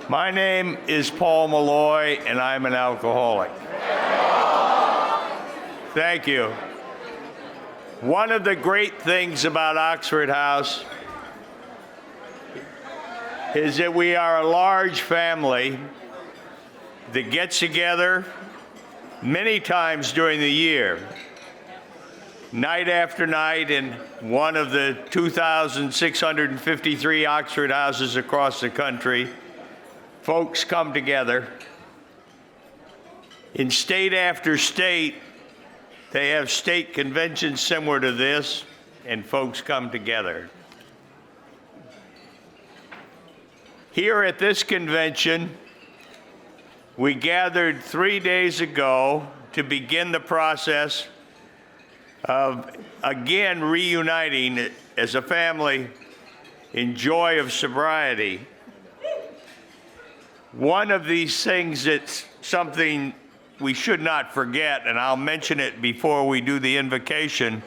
My name is Paul Malloy, and I'm an alcoholic. Thank you. One of the great things about Oxford House is that we are a large family that gets together many times during the year, night after night, in one of the 2,653 Oxford houses across the country. Folks come together. In state after state, they have state conventions similar to this, and folks come together. Here at this convention, we gathered 3 days ago to begin the process of again reuniting as a family in joy of sobriety. One of these things that's something we should not forget, and I'll mention it before we do the invocation,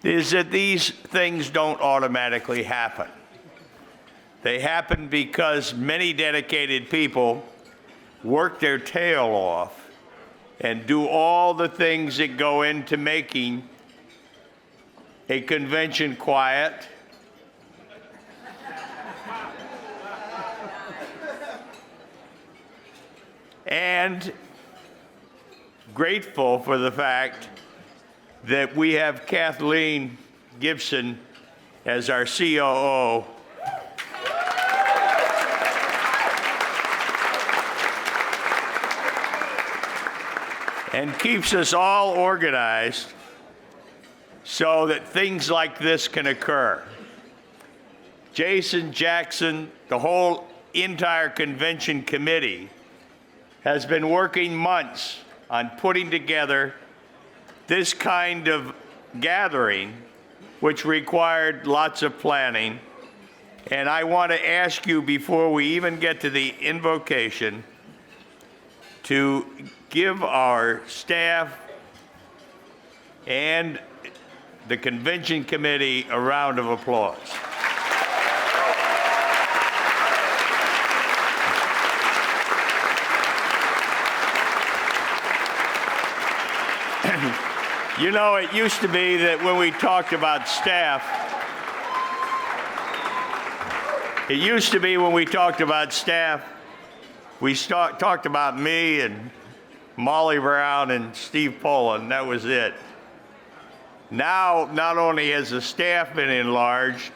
is that these things don't automatically happen. They happen because many dedicated people work their tail off and do all the things that go into making a convention quiet, and grateful for the fact that we have Kathleen Gibson as our COO. And keeps us all organized so that things like this can occur. Jason Jackson, the whole entire convention committee, has been working months on putting together this kind of gathering, which required lots of planning. And I want to ask you, before we even get to the invocation, to give our staff and the convention committee a round of applause. You know, it used to be that when we talked about staff, we talked about me and Molly Brown and Steve Poland. That was it. Now, not only has the staff been enlarged,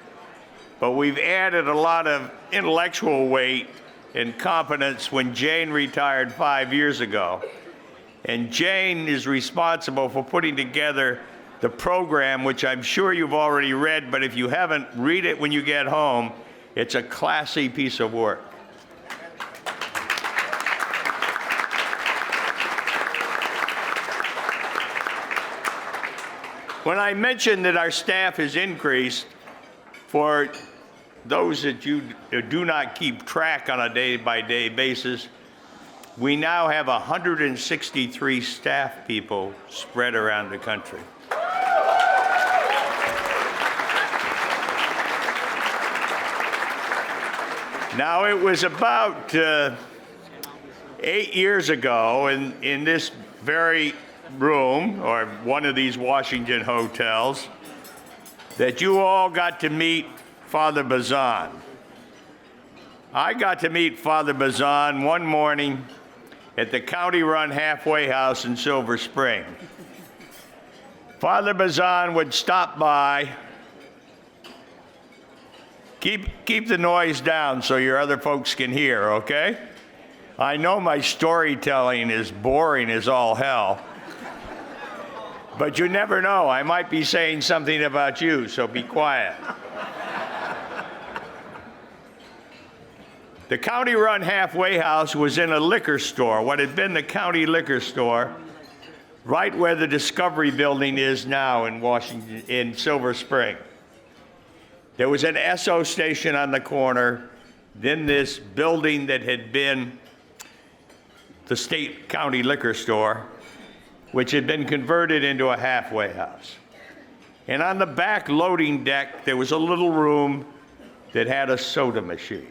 but we've added a lot of intellectual weight and competence when Jane retired 5 years ago. And Jane is responsible for putting together the program, which I'm sure you've already read, but if you haven't, read it when you get home. It's a classy piece of work. When I mentioned that our staff has increased, for those that you do not keep track on a day-by-day basis, we now have 163 staff people spread around the country. Now, it was about 8 years ago in this very room, or one of these Washington hotels, that you all got to meet Father Bazan. I got to meet Father Bazan one morning at the county-run halfway house in Silver Spring. Father Bazan would stop by. Keep the noise down so your other folks can hear, okay? I know my storytelling is boring as all hell, but you never know. I might be saying something about you, so be quiet. The county-run halfway house was in a liquor store, what had been the county liquor store, right where the Discovery Building is now in Washington, in Silver Spring. There was an Esso station on the corner, then this building that had been the state county liquor store, which had been converted into a halfway house. And on the back loading deck, there was a little room that had a soda machine.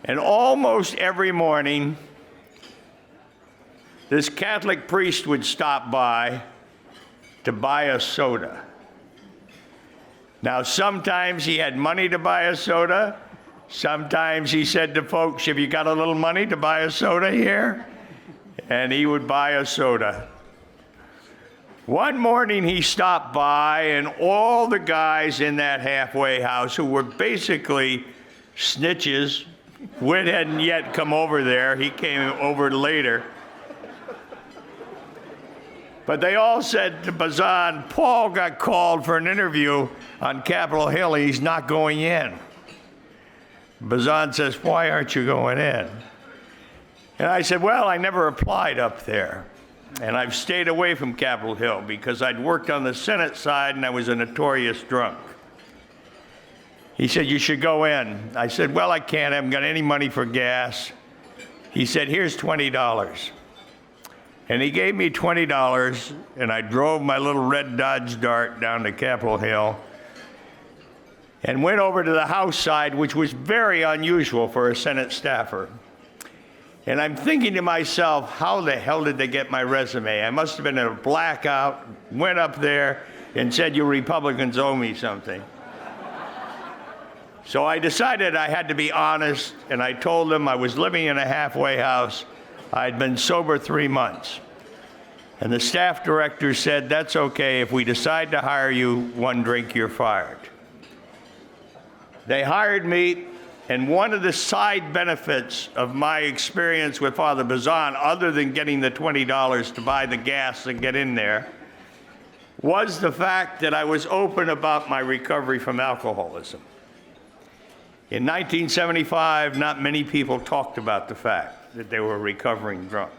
And almost every morning, this Catholic priest would stop by to buy a soda. Now, sometimes he had money to buy a soda. Sometimes he said to folks, have you got a little money to buy a soda here? And he would buy a soda. One morning he stopped by, and all the guys in that halfway house, who were basically snitches, Whit hadn't yet come over there, he came over later, but they all said to Bazan, Paul got called for an interview on Capitol Hill, he's not going in. Bazan says, why aren't you going in? And I said, well, I never applied up there. And I've stayed away from Capitol Hill because I'd worked on the Senate side and I was a notorious drunk. He said, you should go in. I said, well, I can't. I haven't got any money for gas. He said, here's $20. And he gave me $20, and I drove my little red Dodge Dart down to Capitol Hill and went over to the House side, which was very unusual for a Senate staffer. And I'm thinking to myself, how the hell did they get my resume? I must have been in a blackout, went up there and said, you Republicans owe me something. So I decided I had to be honest, and I told them I was living in a halfway house. I'd been sober 3 months. And the staff director said, that's okay. If we decide to hire you, one drink, you're fired. They hired me, and one of the side benefits of my experience with Father Bazan, other than getting the $20 to buy the gas and get in there, was the fact that I was open about my recovery from alcoholism. In 1975, not many people talked about the fact that they were recovering drunk.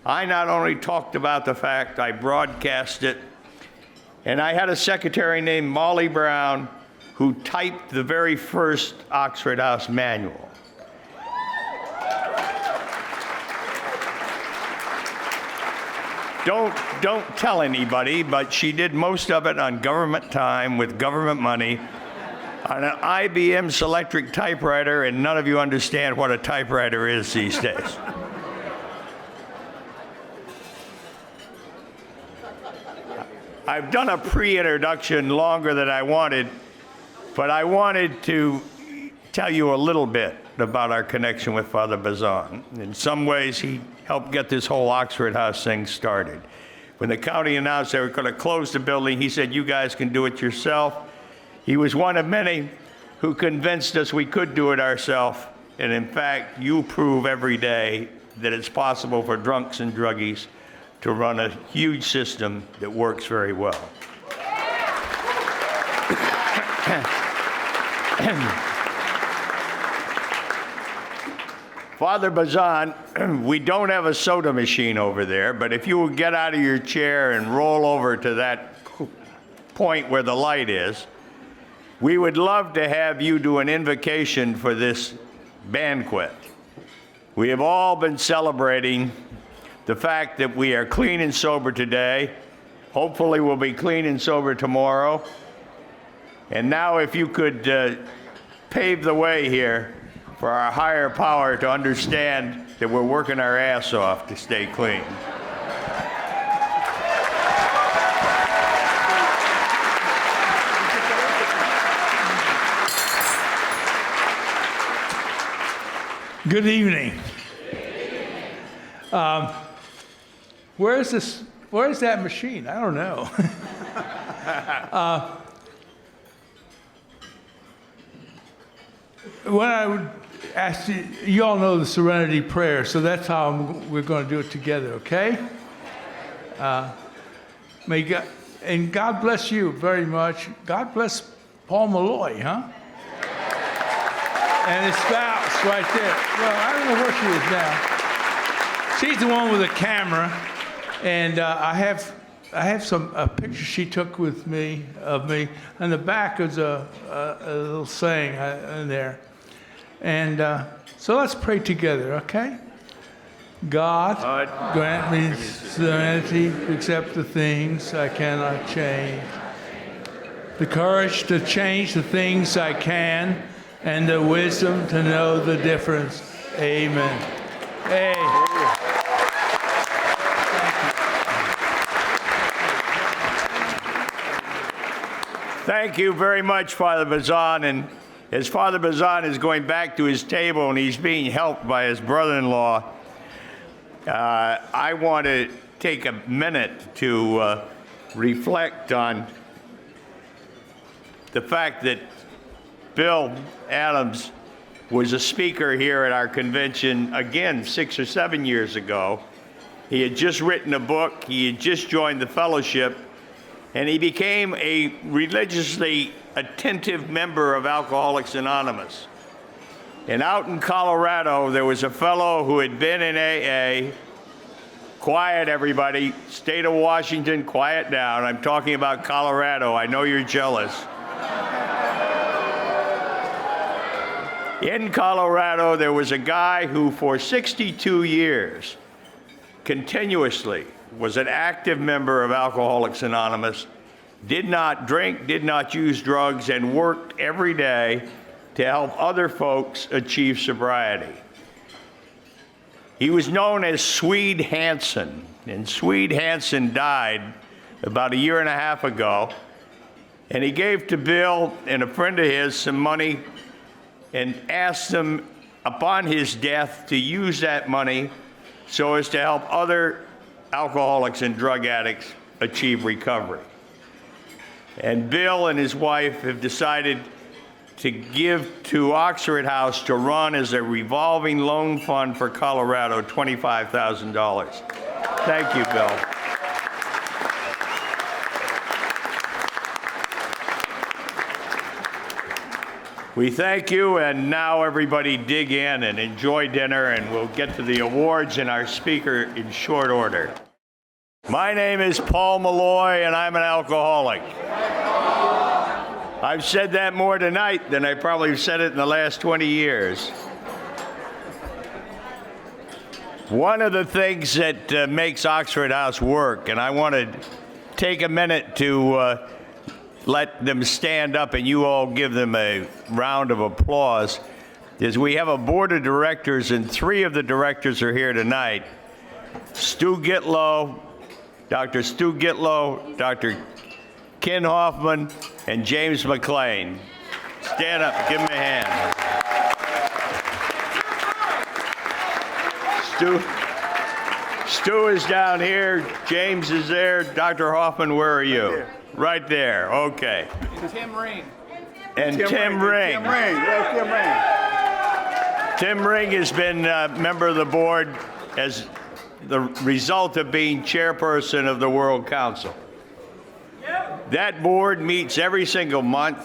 I not only talked about the fact, I broadcast it, and I had a secretary named Molly Brown who typed the very first Oxford House manual. Don't tell anybody, but she did most of it on government time with government money on an IBM Selectric typewriter, and none of you understand what a typewriter is these days. I've done a pre-introduction longer than I wanted, but I wanted to tell you a little bit about our connection with Father Bazan. In some ways, he helped get this whole Oxford House thing started. When the county announced they were going to close the building, he said, you guys can do it yourself. He was one of many who convinced us we could do it ourselves. And in fact, you prove every day that it's possible for drunks and druggies to run a huge system that works very well. Father Bazan, we don't have a soda machine over there, but if you will get out of your chair and roll over to that point where the light is, we would love to have you do an invocation for this banquet. We have all been celebrating the fact that we are clean and sober today. Hopefully we'll be clean and sober tomorrow. And now if you could pave the way here for our higher power to understand that we're working our ass off to stay clean. Good evening. Where's that machine? I don't know. What I would ask you all know the Serenity Prayer, so that's how we're going to do it together, okay? May God, and God bless you very much. God bless Paul Malloy, huh? And his spouse right there. Well, I don't know where she is now. She's the one with the camera, and I have a picture she took with me of me. On the back is a little saying in there, and so let's pray together, okay? God, grant me serenity to accept the things I cannot change, the courage to change the things I can, and the wisdom to know the difference. Amen. Hey. Thank you very much, Father Bazan. And as Father Bazan is going back to his table and he's being helped by his brother-in-law, I want to take a minute to reflect on the fact that Bill Adams was a speaker here at our convention, again, 6 or 7 years ago. He had just written a book, he had just joined the fellowship, and he became a religiously attentive member of Alcoholics Anonymous. And out in Colorado, there was a fellow who had been in AA. Quiet, everybody. State of Washington, quiet down. I'm talking about Colorado. I know you're jealous. In Colorado, there was a guy who for 62 years continuously was an active member of Alcoholics Anonymous, did not drink, did not use drugs, and worked every day to help other folks achieve sobriety. He was known as Swede Hansen, and Swede Hansen died about 1.5 years ago, and he gave to Bill and a friend of his some money and asked them upon his death to use that money so as to help other alcoholics and drug addicts achieve recovery. And Bill and his wife have decided to give to Oxford House to run as a revolving loan fund for Colorado, $25,000. Thank you, Bill. We thank you, and now everybody dig in and enjoy dinner, and we'll get to the awards and our speaker in short order. My name is Paul Malloy, and I'm an alcoholic. I've said that more tonight than I probably have said it in the last 20 years. One of the things that makes Oxford House work, and I want to take a minute to let them stand up and you all give them a round of applause, is we have a board of directors, and 3 of the directors are here tonight. Stu Gitlow, Dr. Stu Gitlow, Dr. Ken Hoffman, and James McLean. Stand up, give them a hand. Stu is down here, James is there, Dr. Hoffman, where are you? Right there, okay. And Tim Ring. And Tim Ring. Tim Ring, yes, Tim Ring. Tim Ring has been a member of the board as the result of being chairperson of the World Council. That board meets every single month.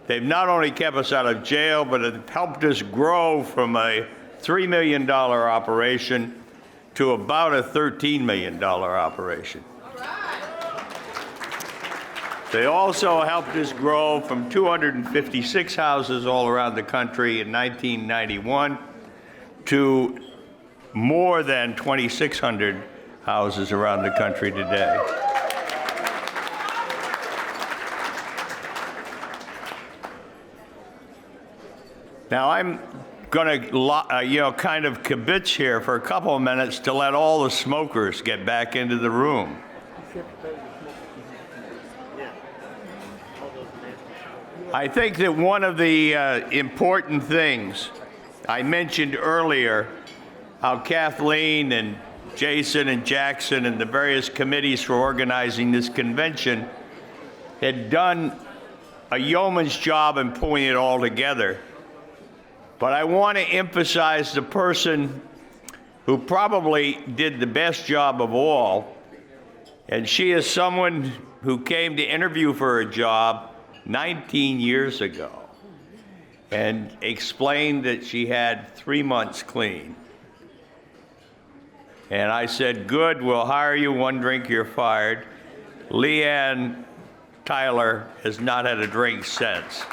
They've not only kept us out of jail, but have helped us grow from a $3 million operation to about a $13 million operation. They also helped us grow from 256 houses all around the country in 1991 to more than 2,600 houses around the country today. Now I'm going to, kind of kibitz here for a couple of minutes to let all the smokers get back into the room. I think that one of the important things I mentioned earlier, how Kathleen and Jason and Jackson and the various committees for organizing this convention had done a yeoman's job in pulling it all together. But I want to emphasize the person who probably did the best job of all, and she is someone who came to interview for a job 19 years ago and explained that she had 3 months clean. And I said, good, we'll hire you, 1 drink, you're fired. Leanne Tyler has not had a drink since.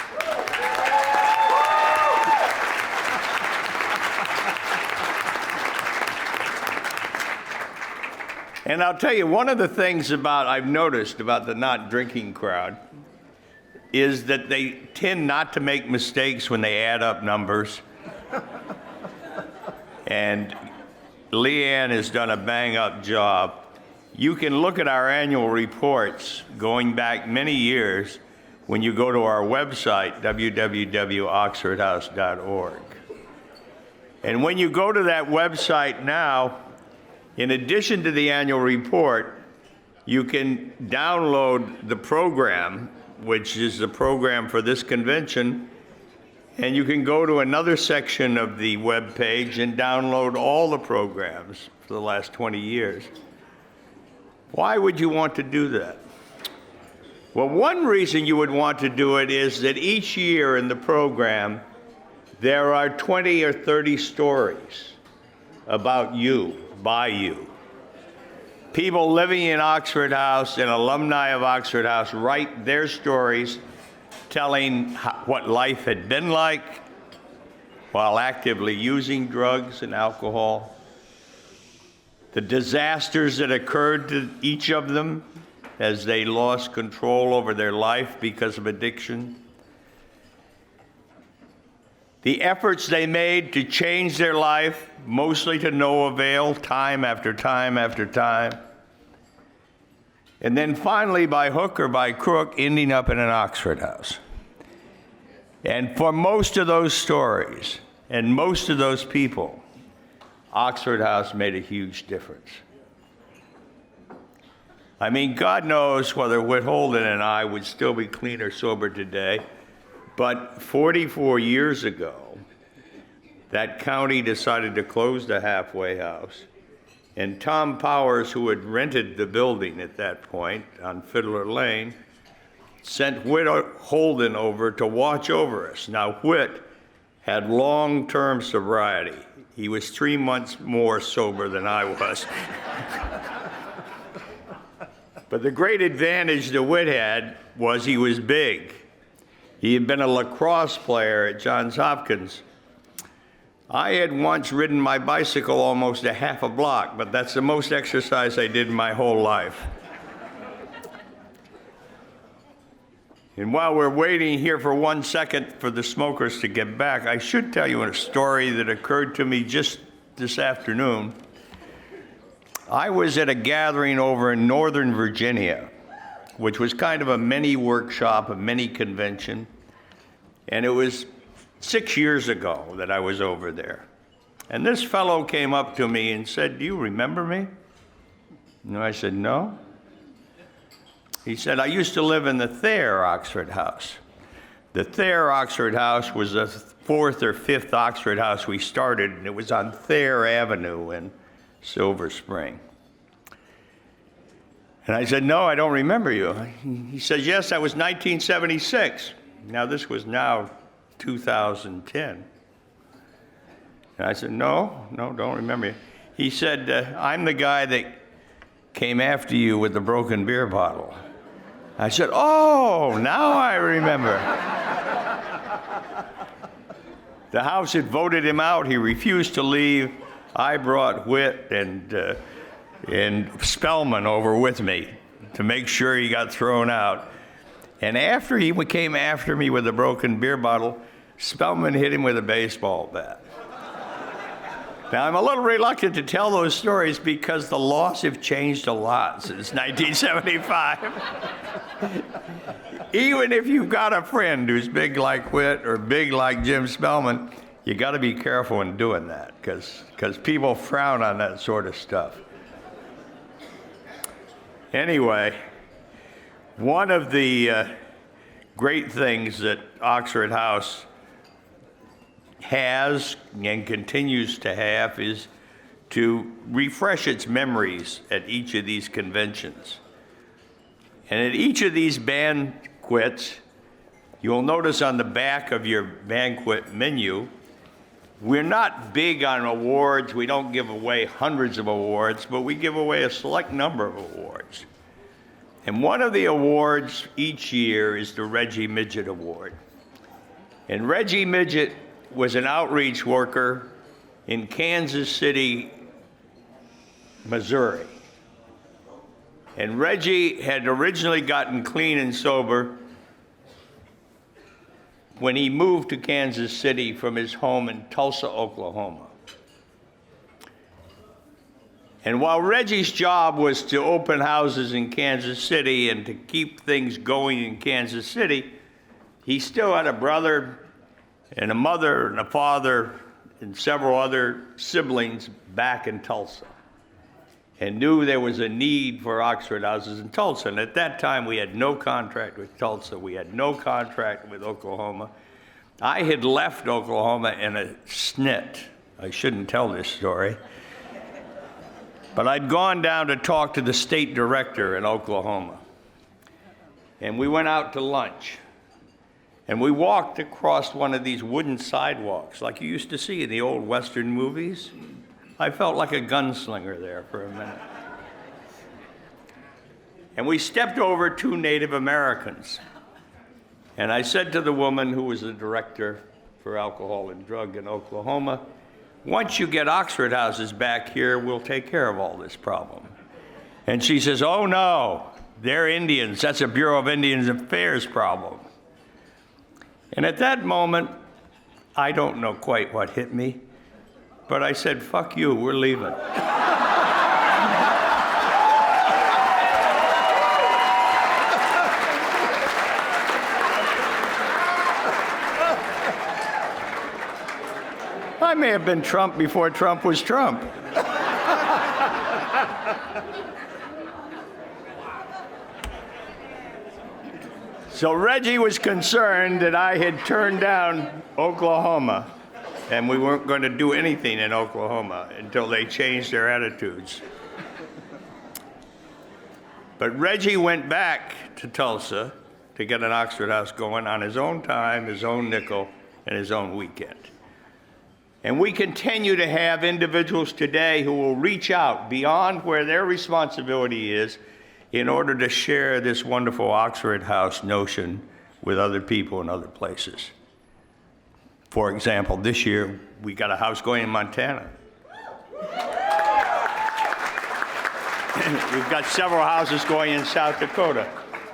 And I'll tell you, one of the things I've noticed about the not drinking crowd is that they tend not to make mistakes when they add up numbers. And Leanne has done a bang-up job. You can look at our annual reports going back many years when you go to our website, www.oxfordhouse.org. And when you go to that website now, in addition to the annual report, you can download the program, which is the program for this convention, and you can go to another section of the web page and download all the programs for the last 20 years. Why would you want to do that? Well, one reason you would want to do it is that each year in the program, there are 20 or 30 stories about you, by you. People living in Oxford House and alumni of Oxford House write their stories telling what life had been like while actively using drugs and alcohol, the disasters that occurred to each of them as they lost control over their life because of addiction, the efforts they made to change their life, mostly to no avail, time after time after time, and then finally, by hook or by crook, ending up in an Oxford House. And for most of those stories and most of those people, Oxford House made a huge difference. I mean, God knows whether Whit Holden and I would still be clean or sober today, but 44 years ago, that county decided to close the halfway house, and Tom Powers, who had rented the building at that point on Fiddler Lane, sent Whit Holden over to watch over us. Now, Whit had long-term sobriety. He was 3 months more sober than I was. But the great advantage that Whit had was he was big. He had been a lacrosse player at Johns Hopkins. I had once ridden my bicycle almost a half a block, but that's the most exercise I did in my whole life. And while we're waiting here for 1 second for the smokers to get back, I should tell you a story that occurred to me just this afternoon. I was at a gathering over in Northern Virginia, which was kind of a mini workshop, a mini convention, and it was 6 years ago that I was over there. And this fellow came up to me and said, "Do you remember me?" And I said, "No." He said, "I used to live in the Thayer Oxford House." The Thayer Oxford House was the 4th or 5th Oxford House we started, and it was on Thayer Avenue in Silver Spring. And I said, "No, I don't remember you." He says, "Yes, that was 1976. Now, this was now 2010. And I said, no, don't remember you." He said, "I'm the guy that came after you with the broken beer bottle." I said, "Oh, now I remember." The house had voted him out. He refused to leave. I brought Whit and Spellman over with me to make sure he got thrown out. And after he came after me with a broken beer bottle, Spellman hit him with a baseball bat. Now, I'm a little reluctant to tell those stories because the laws have changed a lot since 1975. Even if you've got a friend who's big like Whit or big like Jim Spellman, you got to be careful in doing that because people frown on that sort of stuff. Anyway, one of the great things that Oxford House has and continues to have is to refresh its memories at each of these conventions. And at each of these banquets, you'll notice on the back of your banquet menu, we're not big on awards. We don't give away hundreds of awards, but we give away a select number of awards. And one of the awards each year is the Reggie Midget Award. And Reggie Midget was an outreach worker in Kansas City, Missouri. And Reggie had originally gotten clean and sober when he moved to Kansas City from his home in Tulsa, Oklahoma. And while Reggie's job was to open houses in Kansas City and to keep things going in Kansas City, he still had a brother and a mother and a father and several other siblings back in Tulsa, and knew there was a need for Oxford houses in Tulsa. And at that time, we had no contract with Tulsa. We had no contract with Oklahoma. I had left Oklahoma in a snit. I shouldn't tell this story. But I'd gone down to talk to the state director in Oklahoma. And we went out to lunch. And we walked across one of these wooden sidewalks like you used to see in the old Western movies. I felt like a gunslinger there for a minute. And we stepped over two Native Americans. And I said to the woman who was the director for alcohol and drug in Oklahoma, once you get Oxford houses back here, we'll take care of all this problem. And she says, oh no, they're Indians. That's a Bureau of Indian Affairs problem. And at that moment, I don't know quite what hit me, but I said, fuck you, we're leaving. I may have been Trump before Trump was Trump. So Reggie was concerned that I had turned down Oklahoma, and we weren't going to do anything in Oklahoma until they changed their attitudes. But Reggie went back to Tulsa to get an Oxford house going on his own time, his own nickel, and his own weekend. And we continue to have individuals today who will reach out beyond where their responsibility is in order to share this wonderful Oxford House notion with other people in other places. For example, this year, we got a house going in Montana. We've got several houses going in South Dakota.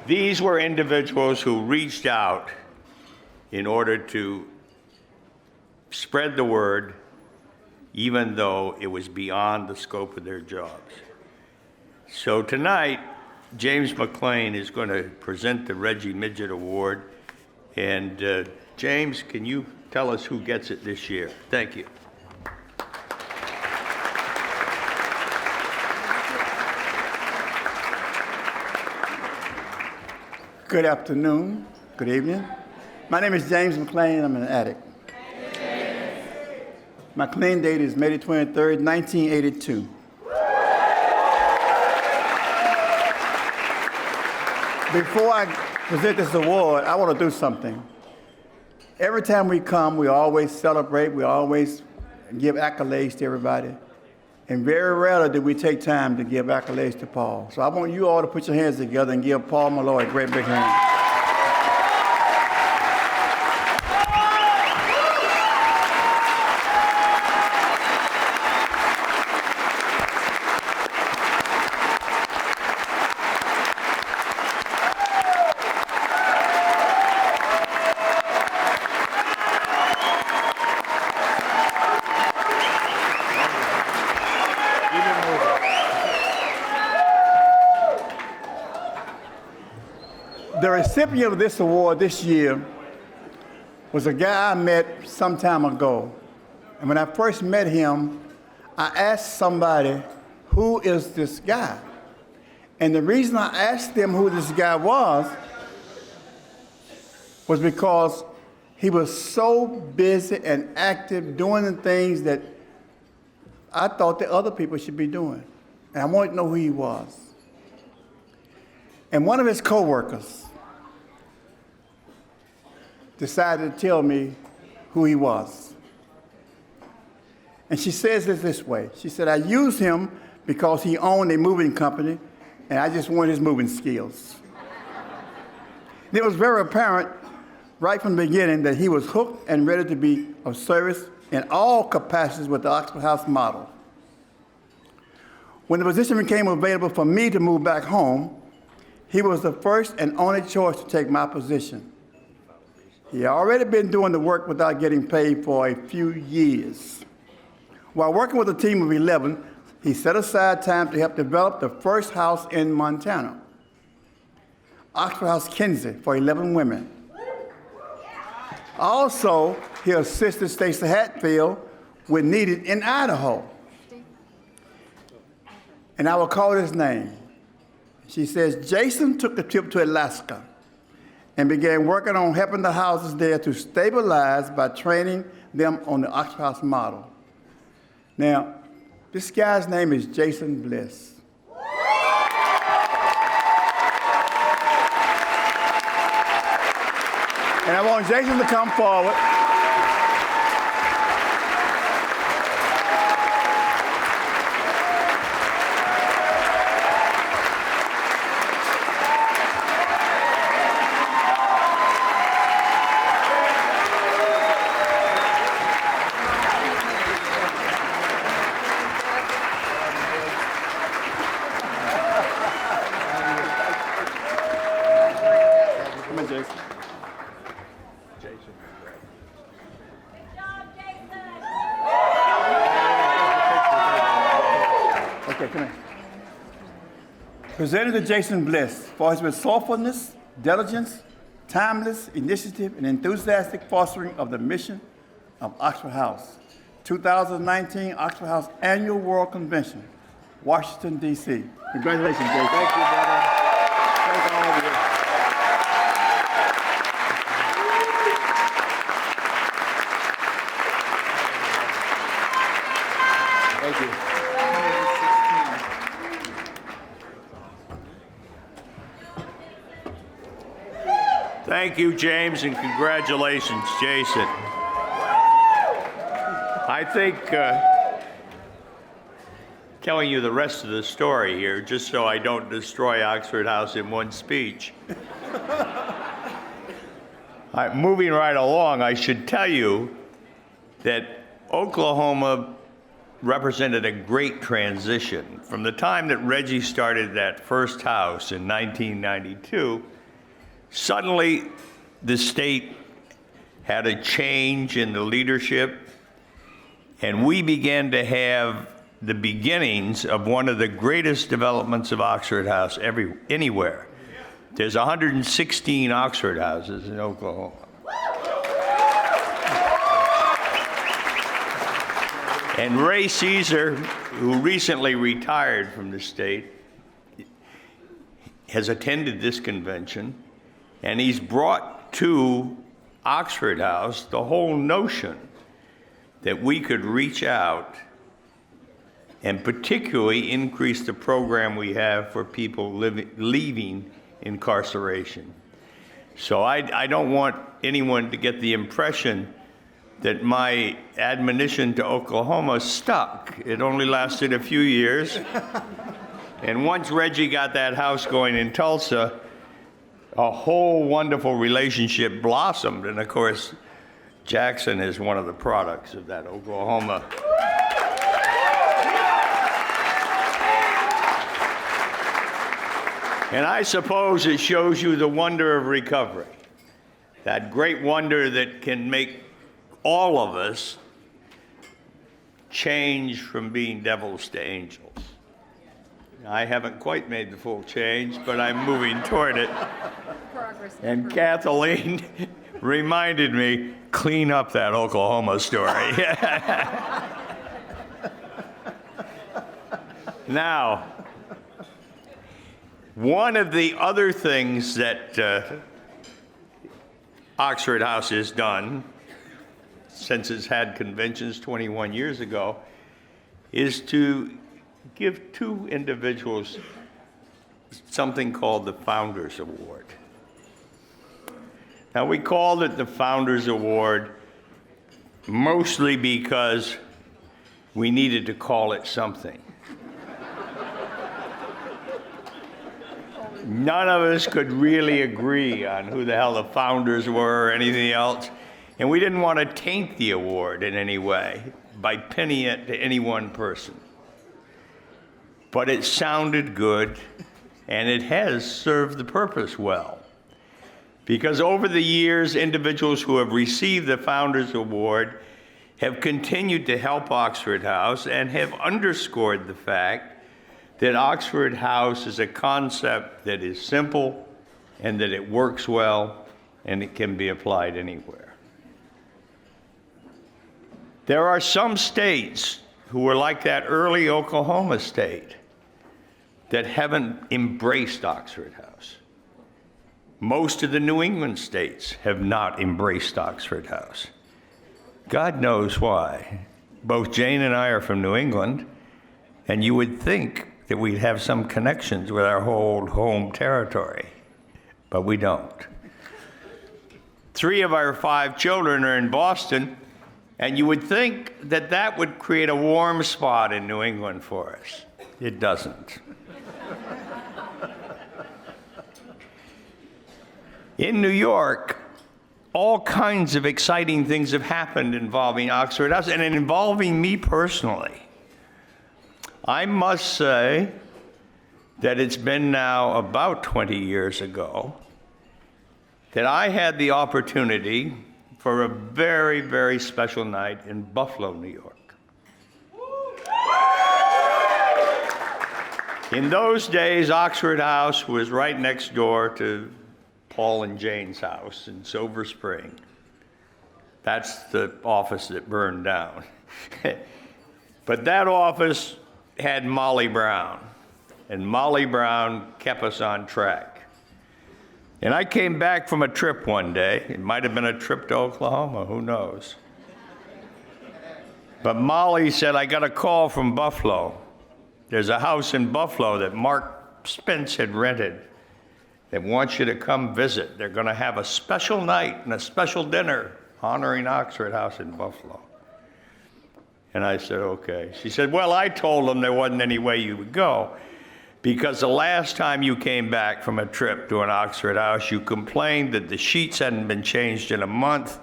These were individuals who reached out in order to spread the word, even though it was beyond the scope of their jobs. So tonight, James McLean is going to present the Reggie Midget Award. And James, can you tell us who gets it this year? Thank you. Good afternoon, good evening. My name is James McLean, I'm an addict. My clean date is May 23rd, 1982. Before I present this award, I want to do something. Every time we come, we always celebrate, we always give accolades to everybody. And very rarely do we take time to give accolades to Paul. So I want you all to put your hands together and give Paul Malloy a great big hand. The recipient of this award this year was a guy I met some time ago. And when I first met him, I asked somebody, who is this guy? And the reason I asked them who this guy was because he was so busy and active doing the things that I thought that other people should be doing. And I wanted to know who he was. And one of his coworkers decided to tell me who he was. And she says it this way. She said, I used him because he owned a moving company, and I just wanted his moving skills. It was very apparent right from the beginning that he was hooked and ready to be of service in all capacities with the Oxford House model. When the position became available for me to move back home, he was the first and only choice to take my position. He had already been doing the work without getting paid for a few years. While working with a team of 11, he set aside time to help develop the first house in Montana, Oxford House Kinsey, for 11 women. Also, he assisted Stacey Hatfield when needed in Idaho. And I will call his name. She says, Jason took a trip to Alaska and began working on helping the houses there to stabilize by training them on the Oxford House model. Now, this guy's name is Jason Bliss. And I want Jason to come forward. Come on, Jason. Okay, come here. Presented to Jason Bliss for his resourcefulness, diligence, timeless initiative, and enthusiastic fostering of the mission of Oxford House. 2019 Oxford House Annual World Convention, Washington, D.C. Congratulations, Jason. Thank you, brother. Thank all of you. Thank you. Thank you, James, and congratulations, Jason. I think telling you the rest of the story here, just so I don't destroy Oxford House in one speech. Moving right along, I should tell you that Oklahoma represented a great transition. From the time that Reggie started that first house in 1992, suddenly the state had a change in the leadership, and we began to have the beginnings of one of the greatest developments of Oxford House anywhere. There's 116 Oxford houses in Oklahoma. And Ray Caesar, who recently retired from the state, has attended this convention, and he's brought to Oxford House the whole notion that we could reach out and particularly increase the program we have for people leaving incarceration. So I don't want anyone to get the impression that my admonition to Oklahoma stuck. It only lasted a few years. And once Reggie got that house going in Tulsa, a whole wonderful relationship blossomed. And of course, Jackson is one of the products of that Oklahoma. And I suppose it shows you the wonder of recovery, that great wonder that can make all of us change from being devils to angels. I haven't quite made the full change, but I'm moving toward it. And Kathleen reminded me, clean up that Oklahoma story. Now, one of the other things that Oxford House has done since it's had conventions 21 years ago is to give two individuals something called the Founders Award. Now, we called it the Founders Award mostly because we needed to call it something. None of us could really agree on who the hell the founders were or anything else, and we didn't want to taint the award in any way by pinning it to any one person. But it sounded good, and it has served the purpose well. Because over the years, individuals who have received the Founders Award have continued to help Oxford House and have underscored the fact that Oxford House is a concept that is simple and that it works well and it can be applied anywhere. There are some states who are like that early Oklahoma state that haven't embraced Oxford House. Most of the New England states have not embraced Oxford House. God knows why. Both Jane and I are from New England, and you would think that we'd have some connections with our whole home territory, but we don't. 3 of our 5 children are in Boston, and you would think that that would create a warm spot in New England for us. It doesn't. In New York, all kinds of exciting things have happened involving Oxford House and involving me personally. I must say that it's been now about 20 years ago that I had the opportunity for a very, very special night in Buffalo, New York. In those days, Oxford House was right next door to Paul and Jane's house in Silver Spring. That's the office that burned down. But that office had Molly Brown, and Molly Brown kept us on track. And I came back from a trip one day. It might have been a trip to Oklahoma, who knows? But Molly said, I got a call from Buffalo. There's a house in Buffalo that Mark Spence had rented. They want you to come visit. They're going to have a special night and a special dinner honoring Oxford House in Buffalo. And I said, okay. She said, well, I told them there wasn't any way you would go because the last time you came back from a trip to an Oxford House, you complained that the sheets hadn't been changed in a month,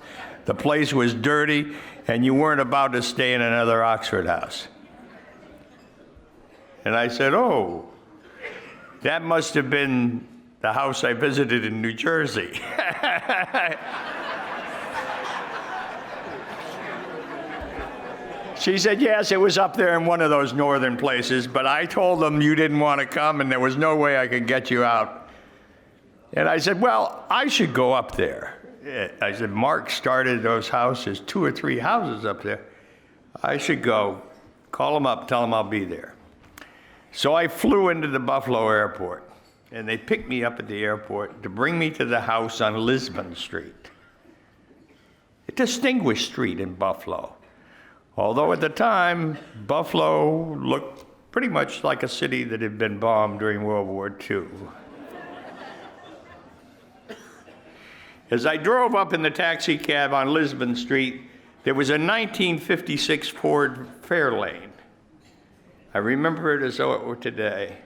the place was dirty, and you weren't about to stay in another Oxford House. And I said, oh, that must have been the house I visited in New Jersey. She said, yes, it was up there in one of those northern places, but I told them you didn't want to come and there was no way I could get you out. And I said, well, I should go up there. I said, Mark started those houses, 2 or 3 houses up there. I should go, call him up, tell him I'll be there. So I flew into the Buffalo airport. And they picked me up at the airport to bring me to the house on Lisbon Street, a distinguished street in Buffalo. Although at the time, Buffalo looked pretty much like a city that had been bombed during World War II. As I drove up in the taxi cab on Lisbon Street, there was a 1956 Ford Fairlane. I remember it as though it were today.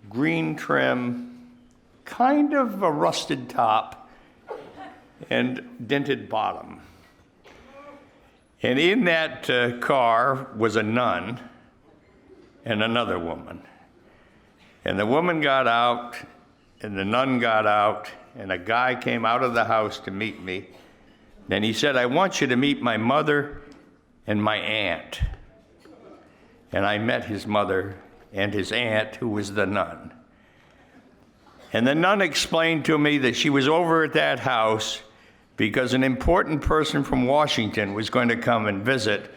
Green trim, kind of a rusted top, and dented bottom. And in that car was a nun and another woman. And the woman got out, and the nun got out, and a guy came out of the house to meet me. And he said, I want you to meet my mother and my aunt. And I met his mother and his aunt, who was the nun. And the nun explained to me that she was over at that house because an important person from Washington was going to come and visit.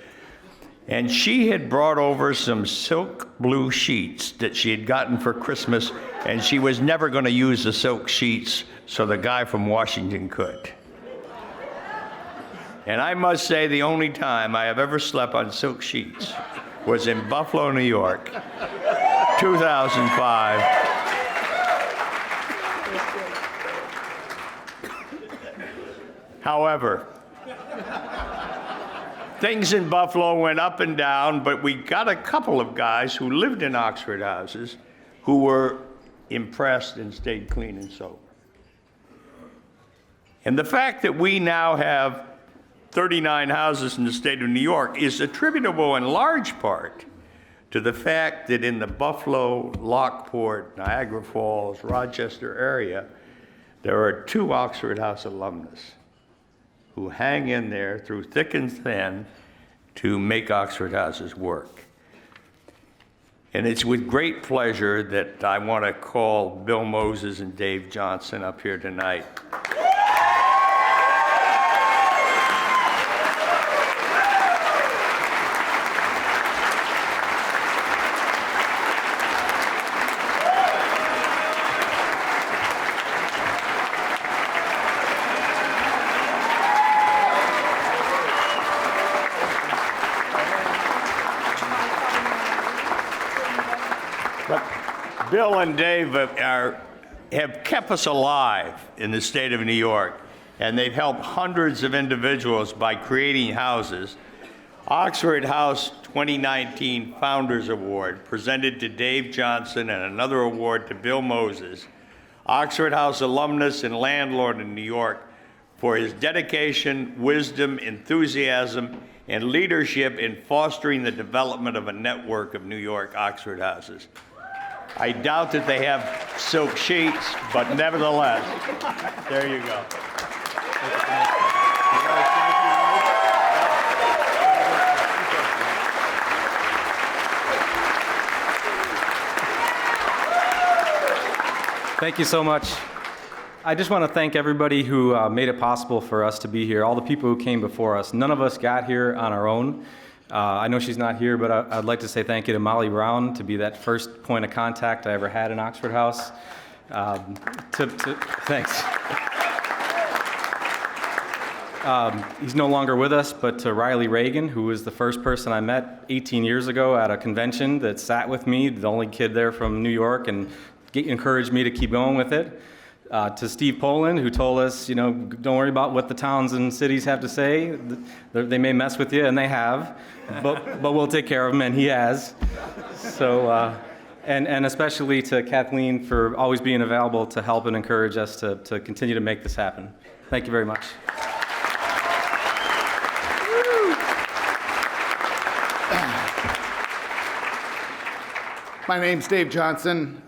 And she had brought over some silk blue sheets that she had gotten for Christmas, and she was never going to use the silk sheets, so the guy from Washington could. And I must say, the only time I have ever slept on silk sheets was in Buffalo, New York, 2005. However, things in Buffalo went up and down, but we got a couple of guys who lived in Oxford houses who were impressed and stayed clean and sober. And the fact that we now have 39 houses in the state of New York is attributable in large part to the fact that in the Buffalo, Lockport, Niagara Falls, Rochester area, There are 2 Oxford House alumnus who hang in there through thick and thin to make Oxford Houses work. And it's with great pleasure that I want to call Bill Moses and Dave Johnson up here tonight. Bill and Dave have kept us alive in the state of New York, and they've helped hundreds of individuals by creating houses. Oxford House 2019 Founders Award, presented to Dave Johnson, and another award to Bill Moses, Oxford House alumnus and landlord in New York, for his dedication, wisdom, enthusiasm, and leadership in fostering the development of a network of New York Oxford Houses. I doubt that they have silk sheets, but nevertheless, there you go. Thank you so much. I just want to thank everybody who made it possible for us to be here, all the people who came before us. None of us got here on our own. I know she's not here, but I'd like to say thank you to Molly Brown to be that first point of contact I ever had in Oxford House. Thanks. He's no longer with us, but to Riley Reagan, who was the first person I met 18 years ago at a convention that sat with me, the only kid there from New York, and encouraged me to keep going with it. To Steve Poland, who told us, don't worry about what the towns and cities have to say. They may mess with you, and they have, but we'll take care of them, and he has. So, and especially to Kathleen for always being available to help and encourage us to continue to make this happen. Thank you very much. My name's Dave Johnson.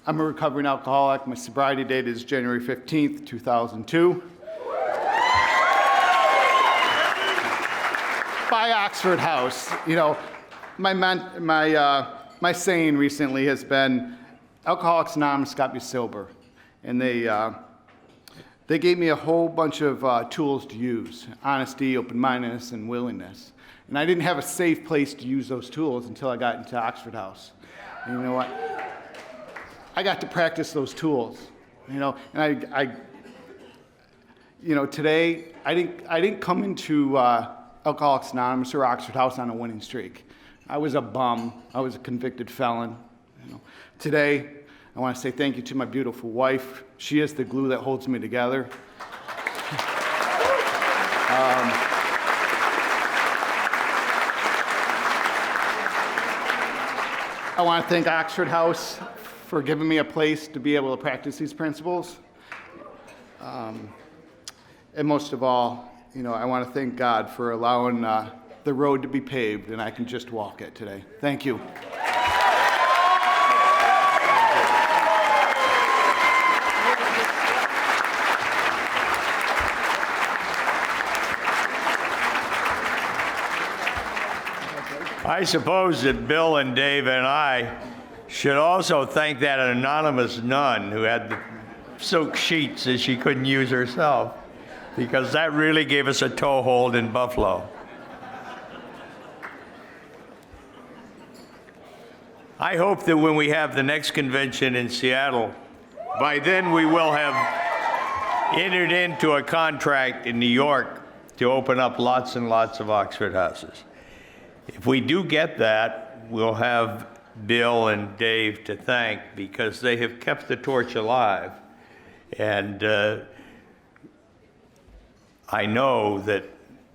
I'm a recovering alcoholic. My sobriety date is January 15th, 2002. By Oxford House. My saying recently has been, Alcoholics Anonymous got me sober. And they gave me a whole bunch of tools to use: honesty, open-mindedness, and willingness. And I didn't have a safe place to use those tools until I got into Oxford House. And you know what? I got to practice those tools, and today I didn't come into Alcoholics Anonymous or Oxford House on a winning streak. I was a bum. I was a convicted felon. Today, I want to say thank you to my beautiful wife. She is the glue that holds me together. I want to thank Oxford House for giving me a place to be able to practice these principles. And most of all, I want to thank God for allowing the road to be paved and I can just walk it today. Thank you. I suppose that Bill and Dave and I should also thank that anonymous nun who had the silk sheets that she couldn't use herself, because that really gave us a toehold in Buffalo. I hope that when we have the next convention in Seattle, by then we will have entered into a contract in New York to open up lots and lots of Oxford Houses. If we do get that, we'll have Bill and Dave to thank, because they have kept the torch alive. And I know that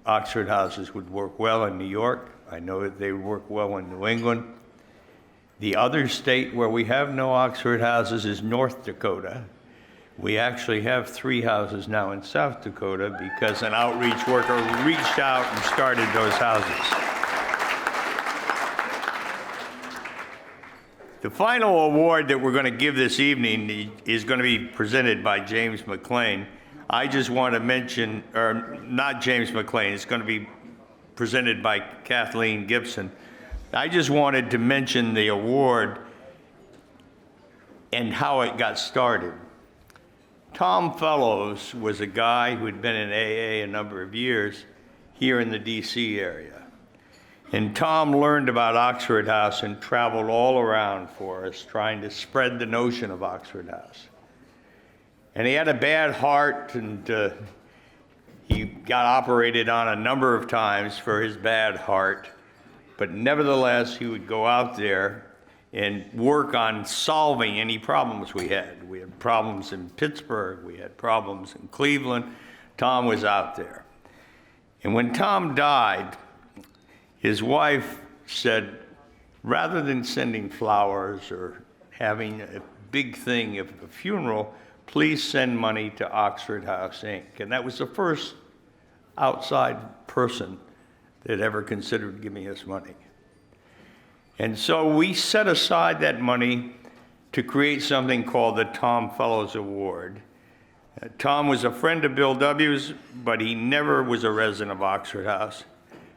Oxford Houses would work well in New York. I know that they would work well in New England. The other state where we have no Oxford Houses is North Dakota. We actually have 3 houses now in South Dakota because an outreach worker reached out and started those houses. The final award that we're going to give this evening is going to be presented by James McLean. I just want to mention, or not James McLean, it's going to be presented by Kathleen Gibson. I just wanted to mention the award and how it got started. Tom Fellows was a guy who had been in AA a number of years here in the DC area. And Tom learned about Oxford House and traveled all around for us trying to spread the notion of Oxford House. And he had a bad heart, and he got operated on a number of times for his bad heart. But nevertheless, he would go out there and work on solving any problems we had. We had problems in Pittsburgh, we had problems in Cleveland. Tom was out there. And when Tom died, his wife said, rather than sending flowers or having a big thing of a funeral, please send money to Oxford House, Inc. And that was the first outside person that ever considered giving us money. And so we set aside that money to create something called the Tom Fellows Award. Tom was a friend of Bill W.'s, but he never was a resident of Oxford House.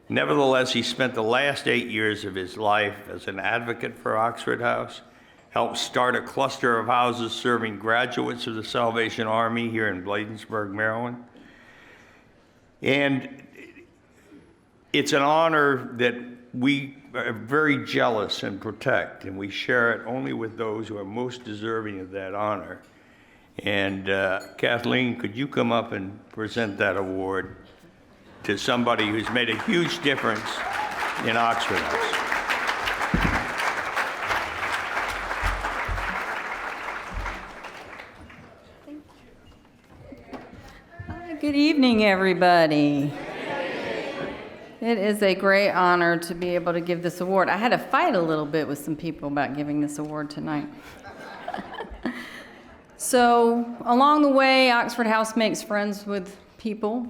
Nevertheless, he spent the last 8 years of his life as an advocate for Oxford House, helped start a cluster of houses serving graduates of the Salvation Army here in Bladensburg, Maryland. And it's an honor that we are very jealous and protect, and we share it only with those who are most deserving of that honor. And Kathleen, could you come up and present that award to somebody who's made a huge difference in Oxford House? Good evening, everybody. It is a great honor to be able to give this award. I had to fight a little bit with some people about giving this award tonight. So, along the way, Oxford House makes friends with people.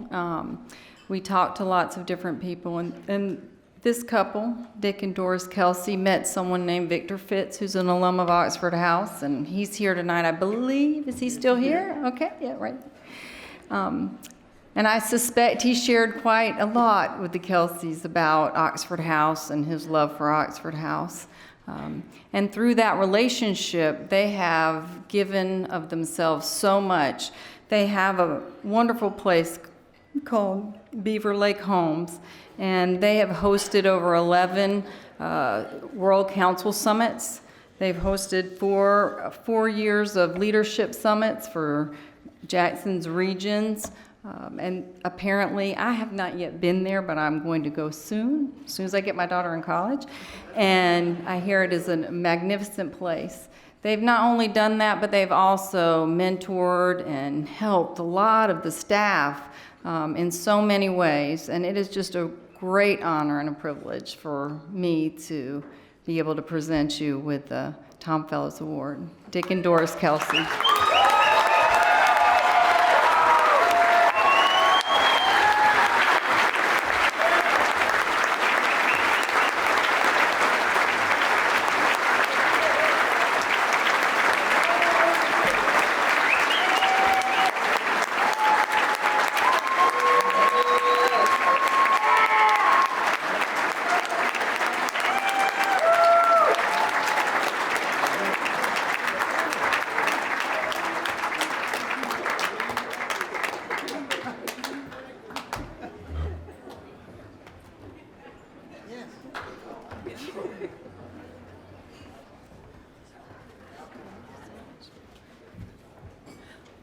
We talked to lots of different people, and this couple, Dick and Doris Kelsey, met someone named Victor Fitz, who's an alum of Oxford House, and he's here tonight, I believe. Is he still here? Okay, yeah, right. And I suspect he shared quite a lot with the Kelseys about Oxford House and his love for Oxford House. And through that relationship, they have given of themselves so much. They have a wonderful place called Beaver Lake Homes, and they have hosted over 11 World Council Summits. They've hosted four years of leadership summits for Jackson's regions. And apparently, I have not yet been there, but I'm going to go soon as I get my daughter in college. And I hear it is a magnificent place. They've not only done that, but they've also mentored and helped a lot of the staff in so many ways. And it is just a great honor and a privilege for me to be able to present you with the Tom Fellows Award. Dick and Doris Kelsey.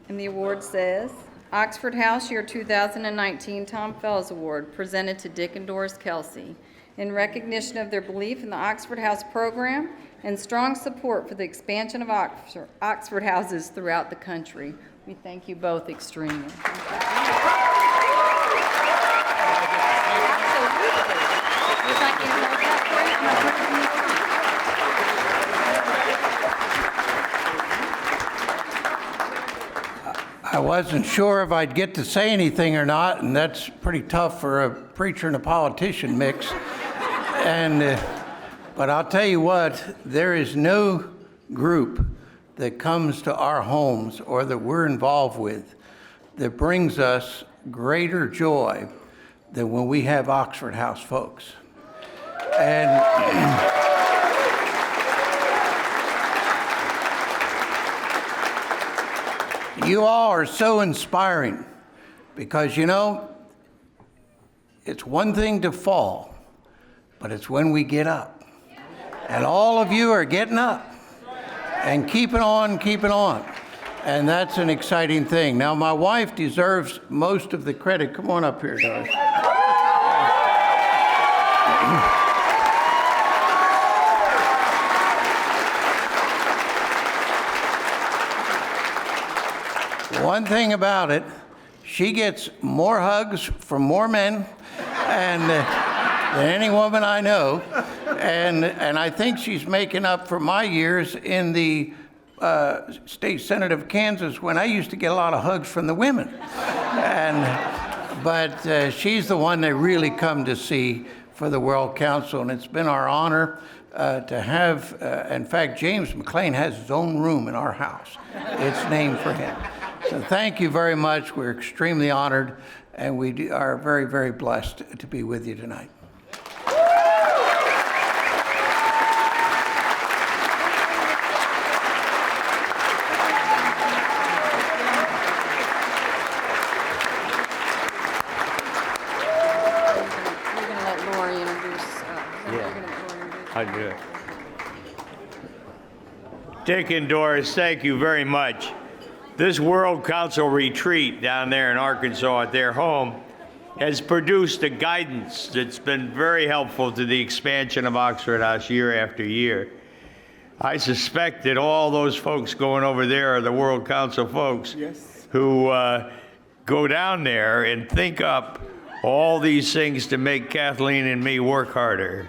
And the award says, Oxford House Year 2019 Tom Fellows Award, presented to Dick and Doris Kelsey, in recognition of their belief in the Oxford House program and strong support for the expansion of Oxford houses throughout the country. We thank you both extremely. I wasn't sure if I'd get to say anything or not, and that's pretty tough for a preacher and a politician mix. And But I'll tell you what, there is no group that comes to our homes or that we're involved with that brings us greater joy than when we have Oxford House folks. And you all are so inspiring because, you know, it's one thing to fall, but it's when we get up. And all of you are getting up and keeping on, keeping on. And that's an exciting thing. Now, my wife deserves most of the credit. Come on up here, Doris. One thing about it, she gets more hugs from more men than any woman I know. And I think she's making up for my years in the state senate of Kansas when I used to get a lot of hugs from the women. But she's the one they really come to see for the World Council, and it's been our honor to have, in fact, James McLean has his own room in our house. It's named for him. So thank you very much. We're extremely honored, and we are very, very blessed to be with you tonight. I do. Dick and Doris, thank you very much. This World Council retreat down there in Arkansas at their home has produced a guidance that's been very helpful to the expansion of Oxford House year after year. I suspect that all those folks going over there are the World Council folks who go down there and think up all these things to make Kathleen and me work harder.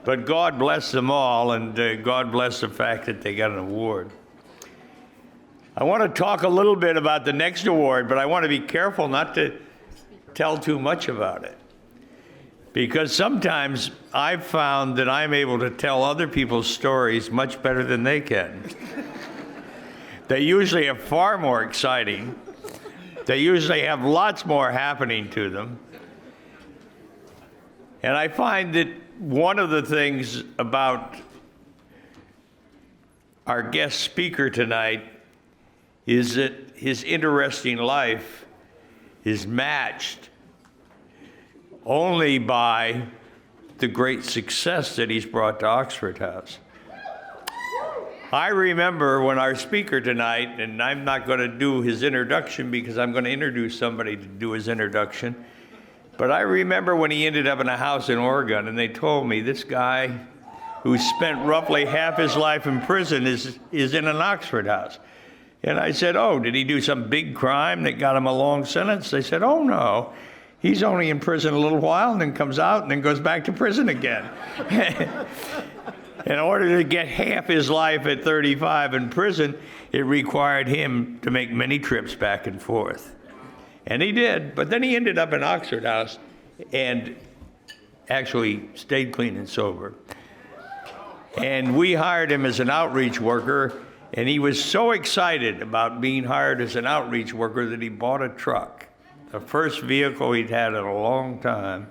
But God bless them all, and God bless the fact that they got an award. I want to talk a little bit about the next award, but I want to be careful not to tell too much about it. Because sometimes I've found that I'm able to tell other people's stories much better than they can. They usually are far more exciting. They usually have lots more happening to them. And I find that one of the things about our guest speaker tonight is that his interesting life is matched only by the great success that he's brought to Oxford House. I remember when our speaker tonight, and I'm not going to do his introduction because I'm going to introduce somebody to do his introduction, but I remember when he ended up in a house in Oregon, and they told me this guy who spent roughly half his life in prison is in an Oxford House. And I said, oh, did he do some big crime that got him a long sentence? They said, oh, no. He's only in prison a little while and then comes out and then goes back to prison again. In order to get half his life at 35 in prison, it required him to make many trips back and forth. And he did, but then he ended up in Oxford House and actually stayed clean and sober. And we hired him as an outreach worker, and he was so excited about being hired as an outreach worker that he bought a truck, the first vehicle he'd had in a long time.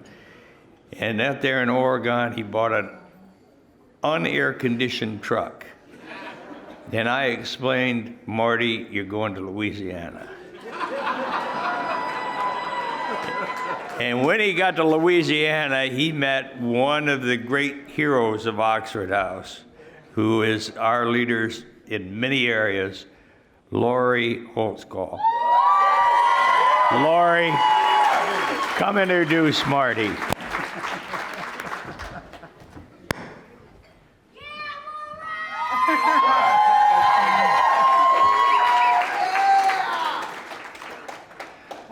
And out there in Oregon, he bought an unair-conditioned truck. And I explained, Marty, you're going to Louisiana. And when he got to Louisiana, he met one of the great heroes of Oxford House, who is our leaders in many areas, Lori Holtzcall. Lori, come introduce Marty.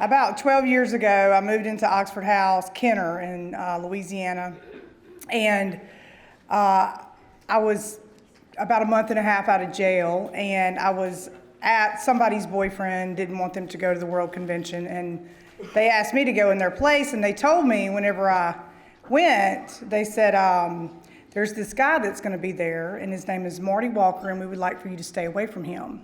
About 12 years ago, I moved into Oxford House, Kenner in Louisiana, and I was about a month and a half out of jail, and I was at somebody's boyfriend, didn't want them to go to the World Convention, and they asked me to go in their place, and they told me whenever I went, they said, there's this guy that's going to be there, and his name is Marty Walker, and we would like for you to stay away from him.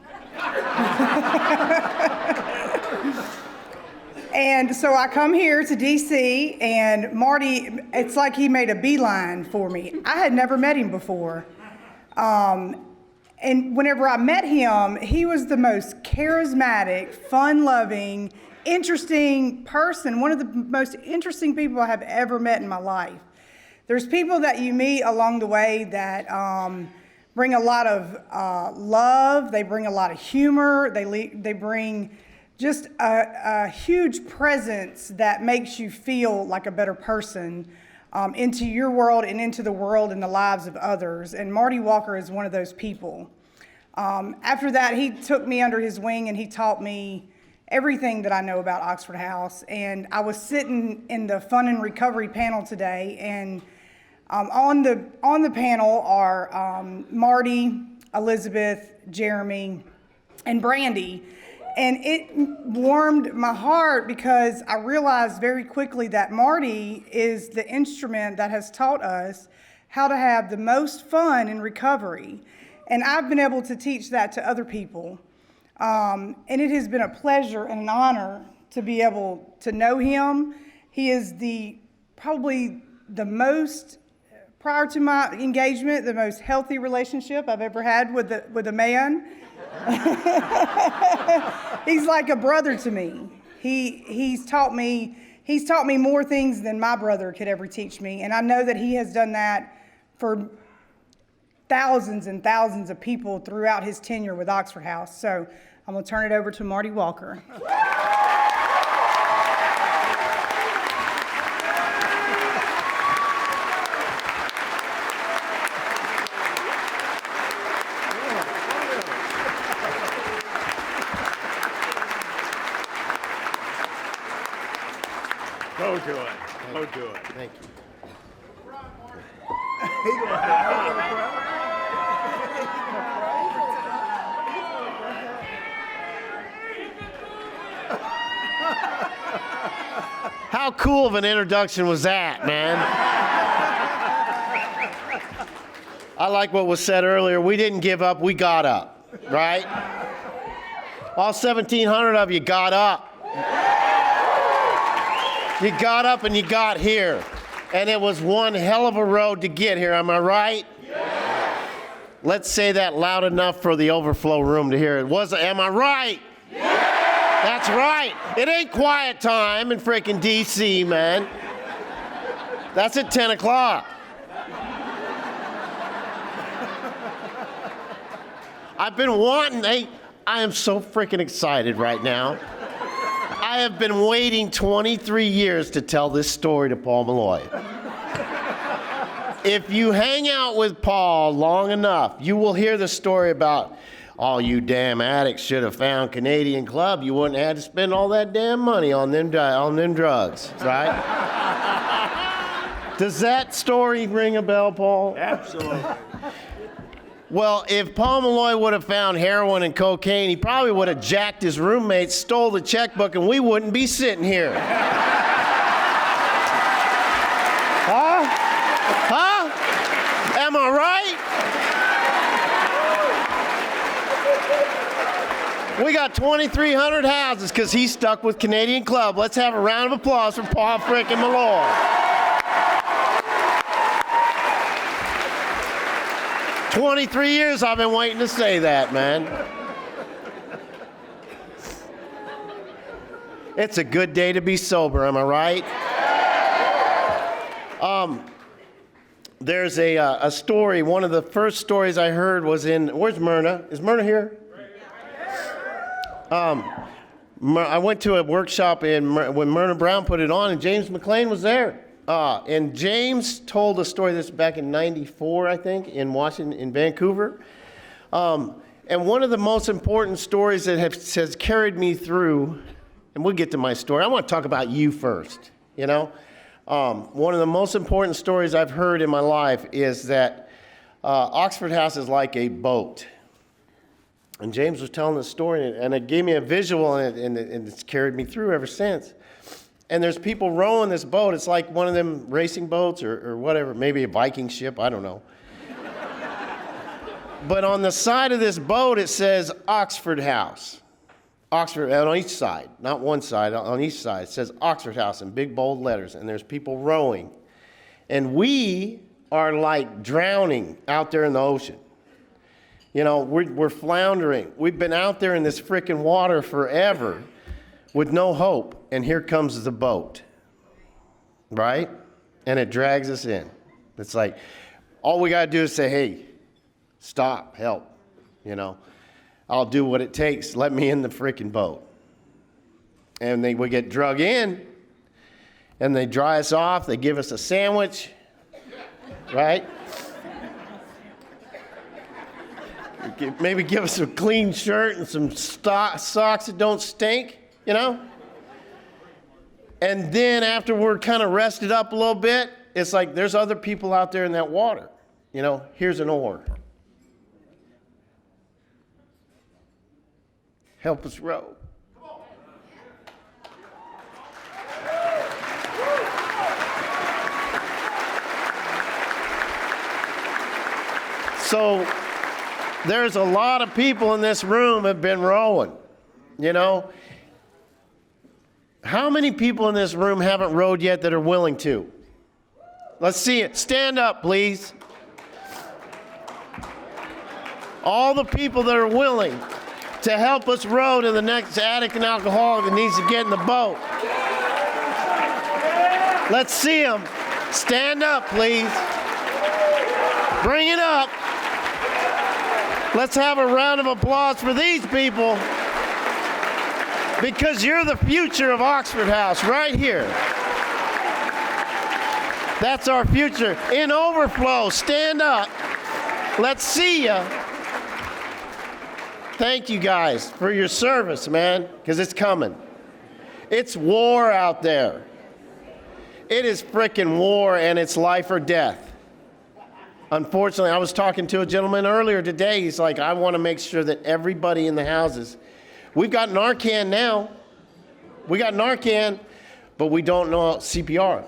And so I come here to DC, and Marty, it's like he made a beeline for me. I had never met him before. And whenever I met him, he was the most charismatic, fun-loving, interesting person, one of the most interesting people I have ever met in my life. There's people that you meet along the way that bring a lot of love, they bring a lot of humor, they bring just a huge presence that makes you feel like a better person into your world and into the world and the lives of others. And Marty Walker is one of those people. After that, he took me under his wing and he taught me everything that I know about Oxford House. And I was sitting in the Fun and Recovery panel today, and on the panel are Marty, Elizabeth, Jeremy, and Brandy. And it warmed my heart because I realized very quickly that Marty is the instrument that has taught us how to have the most fun in recovery. And I've been able to teach that to other people. And it has been a pleasure and an honor to be able to know him. He is probably the most, prior to my engagement, the most healthy relationship I've ever had with a man. He's like a brother to me. He's taught me more things than my brother could ever teach me, and I know that he has done that for thousands and thousands of people throughout his tenure with Oxford House. So I'm going to turn it over to Marty Walker. Go to it. Go to it. Thank you. How cool of an introduction was that, man? I like what was said earlier. We didn't give up, we got up, right? All 1,700 of you got up. You got up and you got here. And it was one hell of a road to get here, am I right? Yeah. Let's say that loud enough for the overflow room to hear it. Am I right? Yeah. That's right. It ain't quiet time in frickin' DC, man. That's at 10 o'clock. I've been wanting, I am so frickin' excited right now. I have been waiting 23 years to tell this story to Paul Malloy. If you hang out with Paul long enough, you will hear the story about, all you damn addicts should have found Canadian Club. You wouldn't have had to spend all that damn money on them drugs, right? Does that story ring a bell, Paul? Absolutely. Well, if Paul Malloy would have found heroin and cocaine, he probably would have jacked his roommates, stole the checkbook, and we wouldn't be sitting here. Huh? Huh? Am I right? We got 2,300 houses because he's stuck with Canadian Club. Let's have a round of applause for Paul frickin' Malloy. 23 years I've been waiting to say that, man. It's a good day to be sober, am I right? There's a story, one of the first stories I heard was where's Myrna? Is Myrna here? I went to a workshop when Myrna Brown put it on, and James McLean was there. And James told a story this back in '94, I think, in Vancouver. And one of the most important stories that has carried me through, and we'll get to my story. I want to talk about you first, you know. One of the most important stories I've heard in my life is that Oxford House is like a boat. And James was telling the story, and it gave me a visual, and it's carried me through ever since. And there's people rowing this boat. It's like one of them racing boats or whatever, maybe a Viking ship, I don't know. But on the side of this boat, it says Oxford House. Oxford, and on each side, not one side, on each side, it says Oxford House in big bold letters, and there's people rowing. And we are like drowning out there in the ocean. You know, we're floundering. We've been out there in this freaking water forever with no hope, and here comes the boat, right? And it drags us in. It's like, all we got to do is say, hey, stop, help, you know. I'll do what it takes. Let me in the freaking boat. And we get drug in, and they dry us off. They give us a sandwich, right? Maybe give us a clean shirt and some socks that don't stink, you know? And then after we're kind of rested up a little bit, it's like there's other people out there in that water. You know, here's an oar. Help us row. So there's a lot of people in this room have been rowing, you know. How many people in this room haven't rowed yet that are willing to? Let's see it. Stand up, please. All the people that are willing to help us row to the next addict and alcoholic that needs to get in the boat. Let's see them. Stand up, please. Bring it up. Let's have a round of applause for these people, because you're the future of Oxford House right here. That's our future. In overflow, stand up. Let's see you. Thank you guys for your service, man, because it's coming. It's war out there. It is frickin' war, and it's life or death. Unfortunately, I was talking to a gentleman earlier today. He's like, I want to make sure that everybody in the houses, we've got Narcan now. We got Narcan, but we don't know CPR.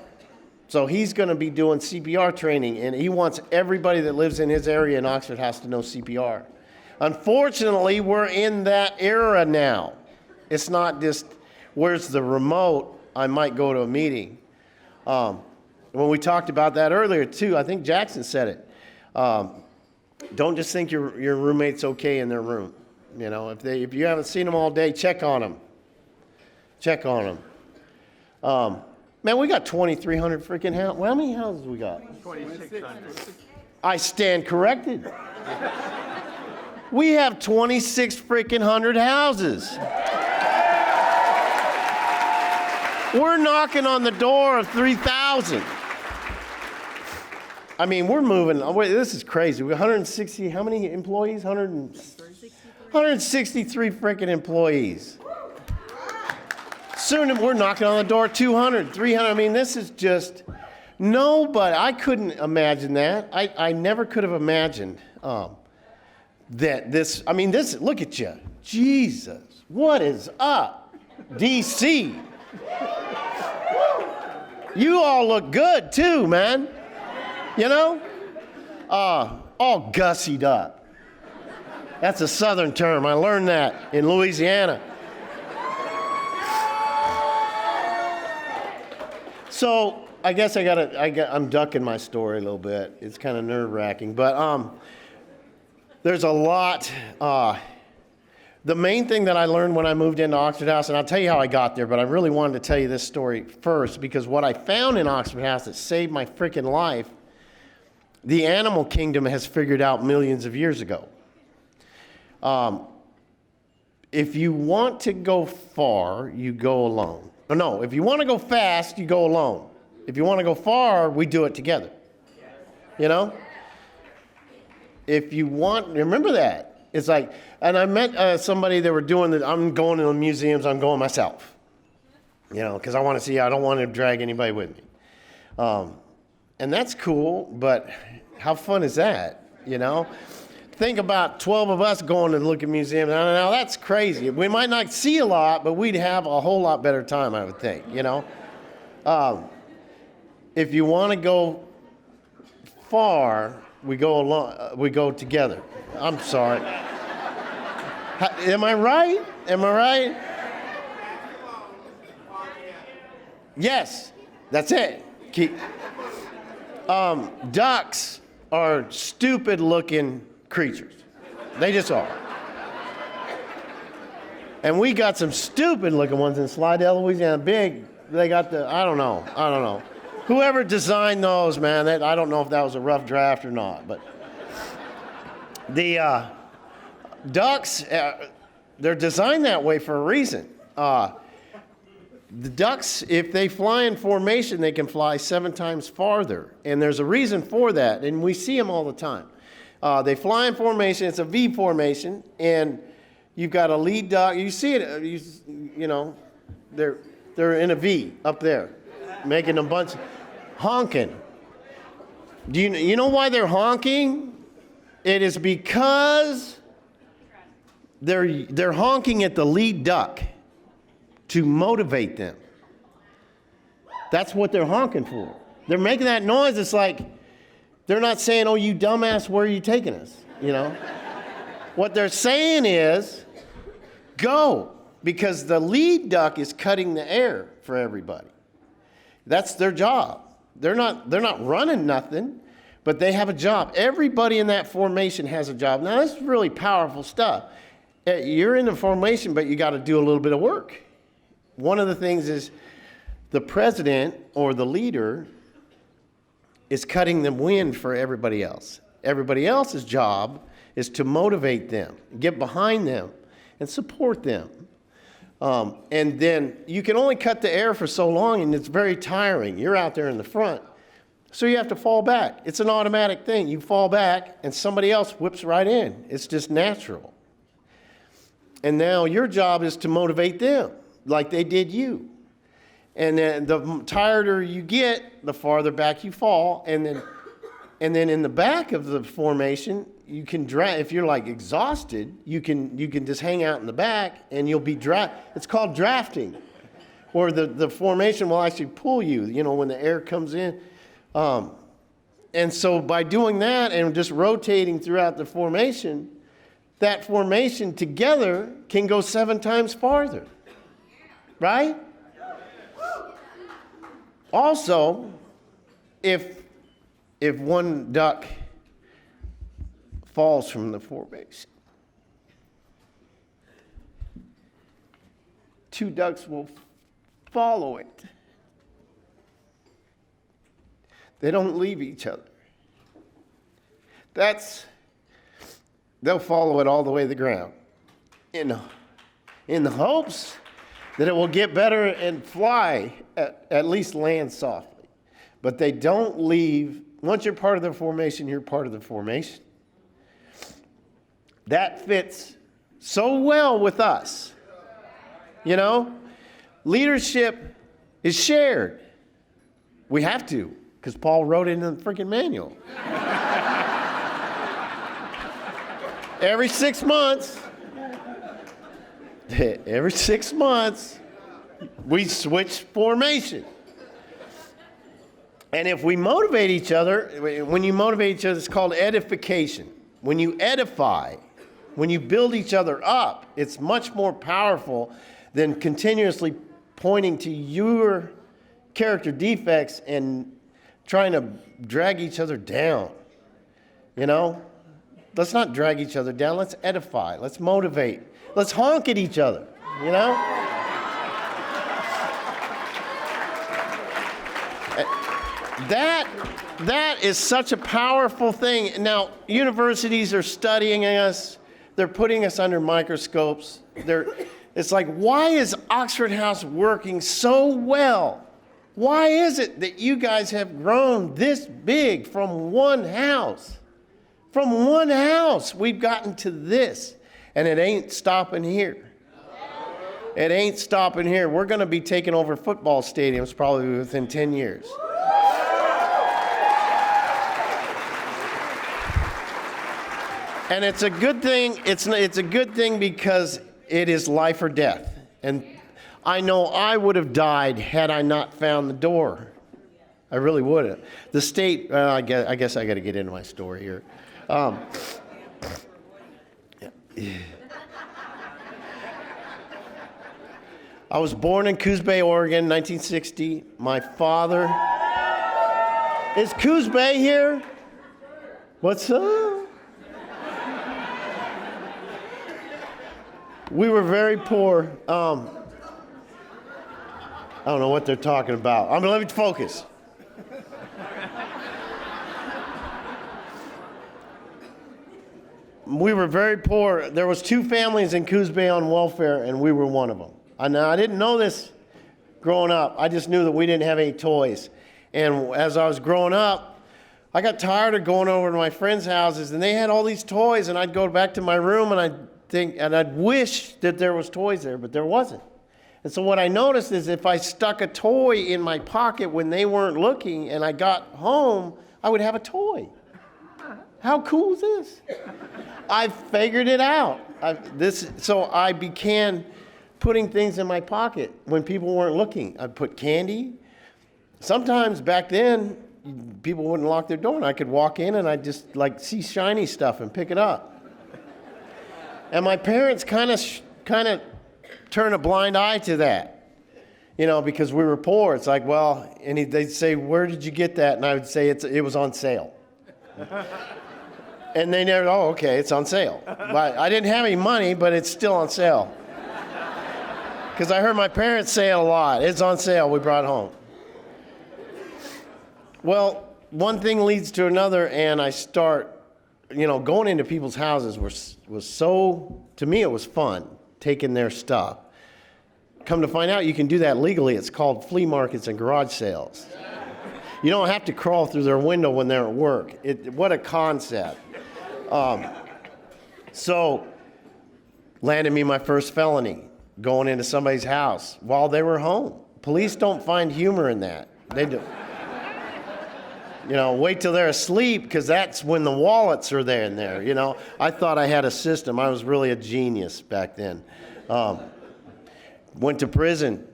So he's going to be doing CPR training, and he wants everybody that lives in his area in Oxford House to know CPR. Unfortunately, we're in that era now. It's not just, where's the remote? I might go to a meeting. When we talked about that earlier, too, I think Jackson said it. Don't just think your roommate's okay in their room. You know, if you haven't seen them all day, check on them. Check on them. Man, we got 2,300 freaking houses. Well, how many houses we got? 2,600. I stand corrected. We have 26 freaking hundred houses. We're knocking on the door of 3,000. I mean, we're moving. Wait, this is crazy. We're 160. How many employees? 163 freaking employees. Soon we're knocking on the door 200, 300. I mean, this is just nobody. I couldn't imagine that. I never could have imagined that this. I mean, this. Look at you, Jesus. What is up, DC? You all look good too, man. You know, all gussied up. That's a Southern term. I learned that in Louisiana. So I guess I'm ducking my story a little bit. It's kind of nerve-wracking, but there's a lot. The main thing that I learned when I moved into Oxford House, and I'll tell you how I got there, but I really wanted to tell you this story first, because what I found in Oxford House that saved my freaking life, the animal kingdom has figured out millions of years ago. If you want to go far, you go alone. No, if you want to go fast, you go alone. If you want to go far, we do it together. You know? If you want, remember that. It's like, and I met somebody that were doing that. I'm going to the museums, I'm going myself. You know, because I want to see, I don't want to drag anybody with me. And that's cool, but how fun is that, you know? Think about 12 of us going to look at museums. Now, that's crazy. We might not see a lot, but we'd have a whole lot better time, I would think, you know? If you want to go far, we go along. We go together. I'm sorry. Am I right? Am I right? Yes, that's it. Ducks are stupid-looking creatures. They just are. And we got some stupid-looking ones in Slidell, Louisiana. Big. They got I don't know. Whoever designed those, man, I don't know if that was a rough draft or not. But the ducks, they're designed that way for a reason. The ducks, if they fly in formation, they can fly 7 times farther. And there's a reason for that, and we see them all the time. They fly in formation. It's a V formation, and you've got a lead duck. You see it, you know, they're in a V up there, making a bunch, honking. Do you know why they're honking? It is because they're honking at the lead duck to motivate them. That's what they're honking for. They're making that noise. It's like they're not saying, "Oh, you dumbass, where are you taking us?" You know. What they're saying is, "Go," because the lead duck is cutting the air for everybody. That's their job. They're not running nothing, but they have a job. Everybody in that formation has a job. Now, this is really powerful stuff. You're in the formation, but you got to do a little bit of work. One of the things is the president or the leader is cutting the wind for everybody else. Everybody else's job is to motivate them, get behind them, and support them. And then you can only cut the air for so long, and it's very tiring. You're out there in the front, so you have to fall back. It's an automatic thing. You fall back, and somebody else whips right in. It's just natural. And now your job is to motivate them, like they did you. And then the tireder you get, the farther back you fall. And then in the back of the formation, you can if you're like exhausted, you can just hang out in the back and you'll be it's called drafting. Or the formation will actually pull you, you know, when the air comes in. And so by doing that and just rotating throughout the formation, that formation together can go 7 times farther. Right? Also, if one duck falls from the formation, 2 ducks will follow it. They don't leave each other. They'll follow it all the way to the ground in the hopes that it will get better and fly, at least land softly. But they don't leave. Once you're part of the formation, you're part of the formation. That fits so well with us. You know, leadership is shared. We have to, because Paul wrote it in the freaking manual. Every 6 months, we switch formation. And if we motivate each other, when you motivate each other, it's called edification. When you edify, when you build each other up, it's much more powerful than continuously pointing to your character defects and trying to drag each other down. You know? Let's not drag each other down. Let's edify. Let's motivate. Let's honk at each other, you know? That is such a powerful thing. Now, universities are studying us. They're putting us under microscopes. It's like, why is Oxford House working so well? Why is it that you guys have grown this big from one house? From one house, we've gotten to this. And it ain't stopping here. It ain't stopping here. We're going to be taking over football stadiums probably within 10 years. And it's a good thing. It's a good thing because it is life or death. And I know I would have died had I not found the door. I really would have. The state, I guess I got to get into my story here. I was born in Coos Bay, Oregon, 1960. My father... Is Coos Bay here? What's up? We were very poor. I don't know what they're talking about. I'm gonna let me focus. We were very poor. There was 2 families in Coos Bay on welfare, and we were one of them. I didn't know this growing up. I just knew that we didn't have any toys. And as I was growing up, I got tired of going over to my friends' houses, and they had all these toys, and I'd go back to my room, and I'd wish that there was toys there, but there wasn't. And so what I noticed is if I stuck a toy in my pocket when they weren't looking, and I got home, I would have a toy. How cool is this? I figured it out. So I began putting things in my pocket when people weren't looking. I'd put candy. Sometimes back then, people wouldn't lock their door, and I could walk in and I'd just like see shiny stuff and pick it up. And my parents kind of turned a blind eye to that, because we were poor. It's like, well, and they'd say, "Where did you get that?" And I would say, "It was on sale." And they never, "Oh, okay, it's on sale." But I didn't have any money, but it's still on sale. Because I heard my parents say it a lot. "It's on sale, we brought it home." Well, one thing leads to another, and I start, going into people's houses was so, to me it was fun, taking their stuff. Come to find out, you can do that legally. It's called flea markets and garage sales. You don't have to crawl through their window when they're at work. What a concept. So, landed me my first felony, going into somebody's house while they were home. Police don't find humor in that. They do. Wait till they're asleep, because that's when the wallets are there and there, I thought I had a system. I was really a genius back then. Went to prison.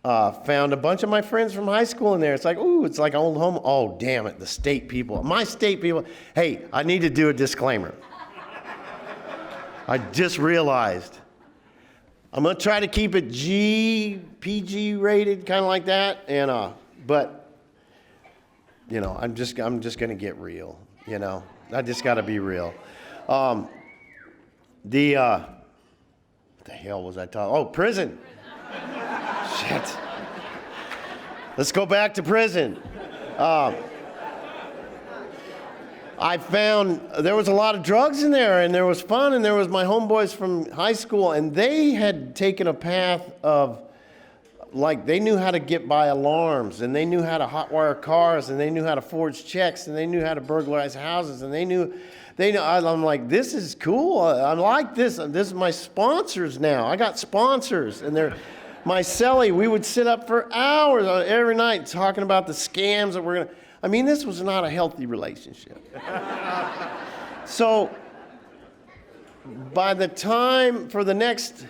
Found a bunch of my friends from high school in there. It's like, ooh, it's like old home. Oh, damn it, the state people. My state people. Hey, I need to do a disclaimer. I just realized. I'm going to try to keep it PG rated, kind of like that. And, but... I'm just going to get real, I just got to be real. What the hell was I talking? Oh, prison. Shit. Let's go back to prison. I found there was a lot of drugs in there, and there was fun, and there was my homeboys from high school, and they had taken a path of, like, they knew how to get by alarms, and they knew how to hotwire cars, and they knew how to forge checks, and they knew how to burglarize houses, and they knew. I'm like, this is cool. I like this. This is my sponsors now. I got sponsors, and they're my cellie. We would sit up for hours every night talking about the scams that we're gonna. I mean, this was not a healthy relationship. So, by the time for the next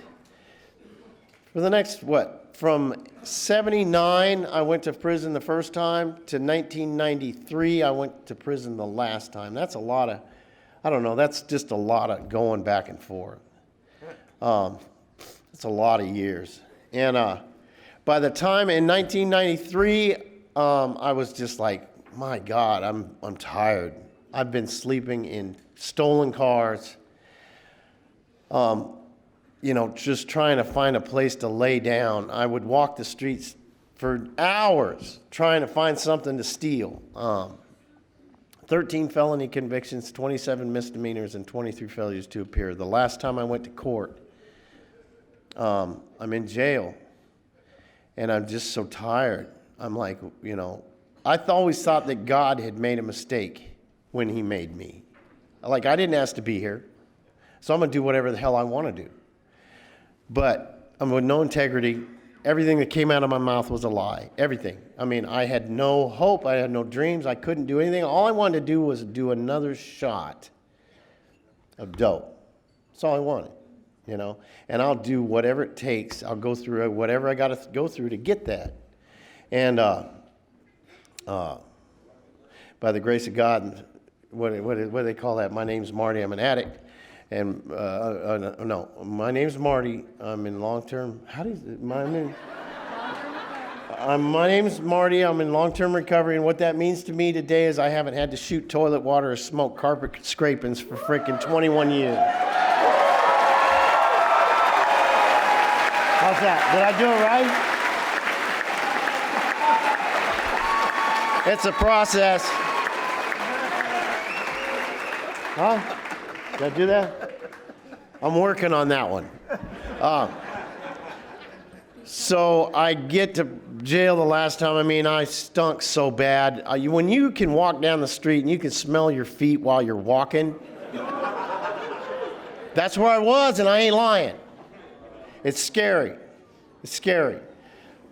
what? From 79, I went to prison the first time, to 1993, I went to prison the last time. That's a lot of, I don't know, that's just a lot of going back and forth. It's a lot of years. And by the time in 1993, I was just like, my God, I'm tired. I've been sleeping in stolen cars. Just trying to find a place to lay down. I would walk the streets for hours trying to find something to steal. 13 felony convictions, 27 misdemeanors, and 23 failures to appear. The last time I went to court, I'm in jail, and I'm just so tired. I'm like, I always thought that God had made a mistake when he made me. Like, I didn't ask to be here, so I'm going to do whatever the hell I want to do. But I'm with no integrity. Everything that came out of my mouth was a lie. Everything. I mean, I had no hope. I had no dreams. I couldn't do anything. All I wanted to do was do another shot of dope. That's all I wanted. and I'll do whatever it takes. I'll go through whatever I got to go through to get that. And by the grace of God, what do they call that? My name's Marty. I'm an addict. And no, my name's Marty. I'm in long-term. My name's Marty. I'm in long-term recovery, and what that means to me today is I haven't had to shoot toilet water or smoke carpet scrapings for frickin' 21 years. How's that? Did I do it right? It's a process. Huh? Did I do that? I'm working on that one. So I get to jail the last time. I mean, I stunk so bad. When you can walk down the street and you can smell your feet while you're walking, that's where I was, and I ain't lying. It's scary. It's scary.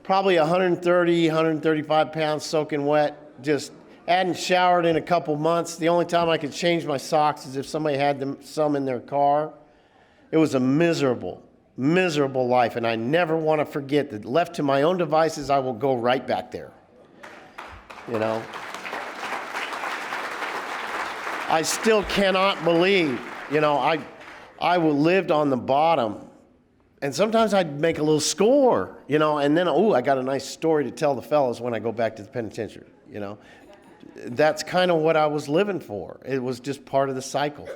Probably 130, 135 pounds soaking wet. Just hadn't showered in a couple months. The only time I could change my socks is if somebody had some in their car. It was a miserable life, and I never want to forget that left to my own devices, I will go right back there. I still cannot believe, I lived on the bottom, and sometimes I'd make a little score, and then, I got a nice story to tell the fellas when I go back to the penitentiary, That's kind of what I was living for. It was just part of the cycle.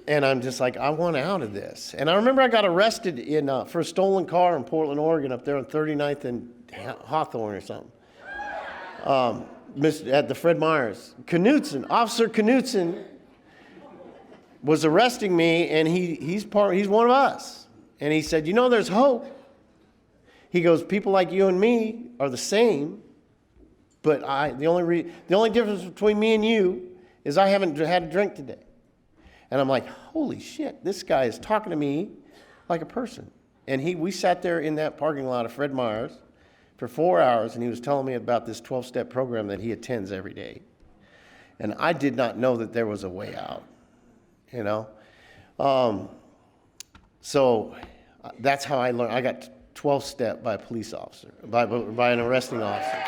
And I'm just like, I want out of this. And I remember I got arrested for a stolen car in Portland, Oregon, up there on 39th and Hawthorne or something. At the Fred Meyers. Officer Knutson was arresting me, and he's one of us. And he said, there's hope. He goes, people like you and me are the same, but the only difference between me and you is I haven't had a drink today. And I'm like, holy shit, this guy is talking to me like a person. And we sat there in that parking lot of Fred Meyers for 4 hours, and he was telling me about this 12-step program that he attends every day. And I did not know that there was a way out, So that's how I learned. I got 12-step by a police officer, by an arresting officer.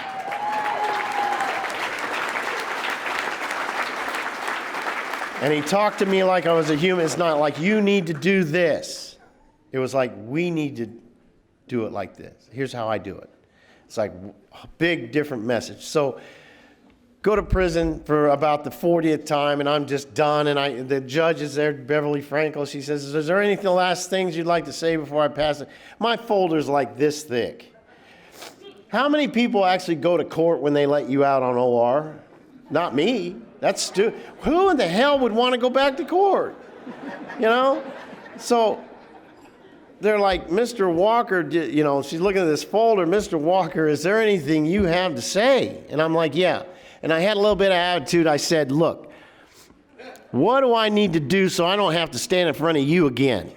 And he talked to me like I was a human. It's not like, you need to do this. It was like, we need to do it like this. Here's how I do it. It's like a big, different message. So go to prison for about the 40th time, and I'm just done. And the judge is there, Beverly Frankel. She says, is there any last things you'd like to say before I pass it? My folder's like this thick. How many people actually go to court when they let you out on OR? Not me. That's stupid. Who in the hell would want to go back to court? So they're like, Mr. Walker, she's looking at this folder. Mr. Walker, is there anything you have to say? And I'm like, yeah. And I had a little bit of attitude. I said, look, what do I need to do so I don't have to stand in front of you again?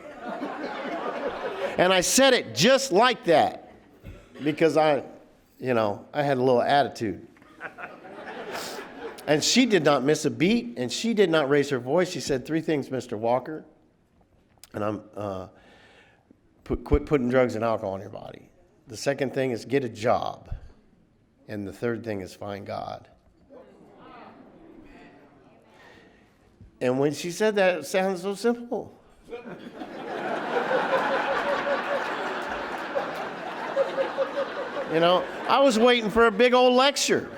And I said it just like that because I had a little attitude. And she did not miss a beat, and she did not raise her voice. She said 3 things, Mr. Walker. And quit putting drugs and alcohol in your body. The second thing is get a job. And the third thing is find God. And when she said that, it sounded so simple. I was waiting for a big old lecture,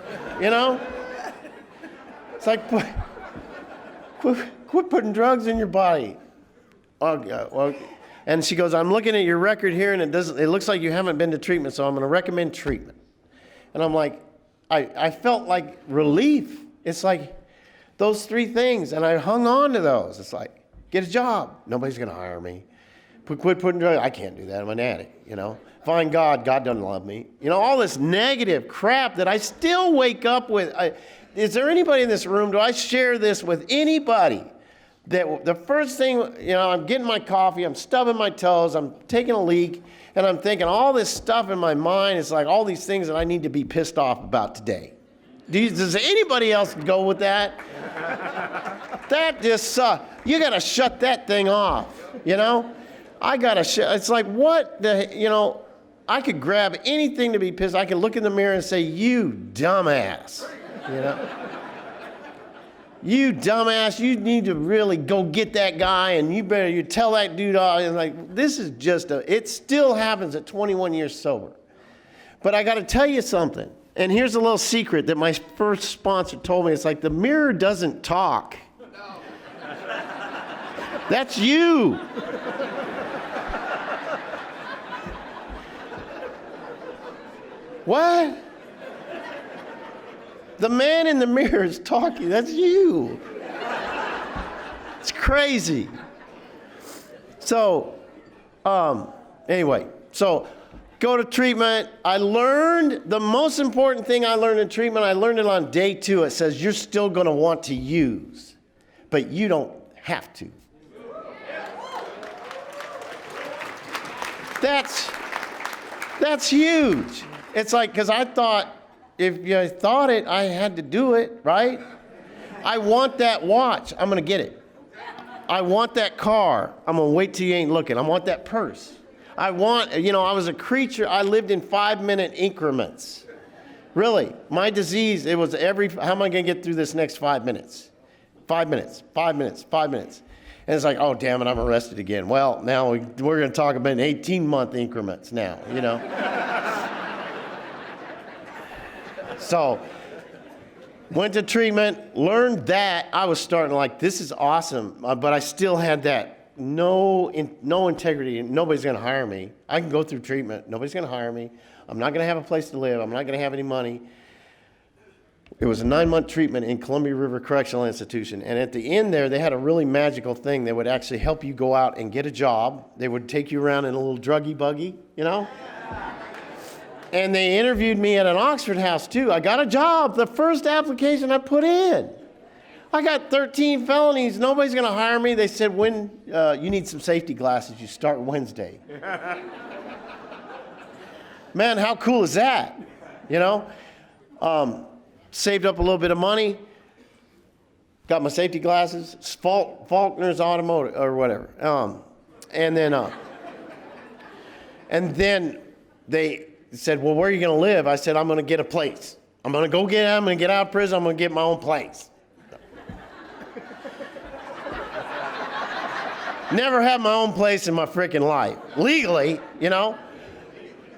It's like, quit putting drugs in your body. Oh, God. Well, and she goes, I'm looking at your record here, and it looks like you haven't been to treatment, so I'm going to recommend treatment. And I'm like, I felt like relief. It's like those 3 things, and I hung on to those. It's like, get a job. Nobody's going to hire me. Quit putting drugs. I can't do that. I'm an addict, Find God. God doesn't love me. All this negative crap that I still wake up with. Is there anybody in this room? Do I share this with anybody? That the first thing, I'm getting my coffee, I'm stubbing my toes, I'm taking a leak, and I'm thinking all this stuff in my mind is like all these things that I need to be pissed off about today. Does anybody else go with that? That just sucks. You got to shut that thing off. You know? I got to it's like, what the, you know, I could grab anything to be pissed. I can look in the mirror and say, you dumbass, you know? You dumbass, you need to really go get that guy, and you tell that dude, and like, this is just it still happens at 21 years sober. But I got to tell you something, and here's a little secret that my first sponsor told me. It's like, the mirror doesn't talk. That's you. What? The man in the mirror is talking. That's you. It's crazy. So, anyway, so go to treatment. I learned the most important thing I learned in treatment. I learned it on day 2. It says you're still going to want to use, but you don't have to. That's huge. It's like, because I thought, if you thought it, I had to do it, right? I want that watch. I'm going to get it. I want that car. I'm going to wait till you ain't looking. I want that purse. I want, you know, I was a creature. I lived in 5-minute increments. Really, my disease, it was how am I going to get through this next 5 minutes? 5 minutes, 5 minutes, 5 minutes. And it's like, oh, damn it, I'm arrested again. Well, now we're going to talk about 18-month increments now, you know. So, went to treatment, learned that. I was starting like, this is awesome, but I still had that no integrity. Nobody's going to hire me. I can go through treatment. Nobody's going to hire me. I'm not going to have a place to live. I'm not going to have any money. It was a 9-month treatment in Columbia River Correctional Institution. And at the end there, they had a really magical thing. They would actually help you go out and get a job. They would take you around in a little druggy buggy, you know? And they interviewed me at an Oxford house, too. I got a job, the first application I put in. I got 13 felonies. Nobody's going to hire me. They said, when you need some safety glasses, you start Wednesday. Man, how cool is that? You know? Saved up a little bit of money. Got my safety glasses. Faulkner's Automotive, or whatever. And then they said, well, where are you going to live? I said, I'm going to get a place. I'm going to get out of prison. I'm going to get my own place. Never had my own place in my freaking life. Legally, you know.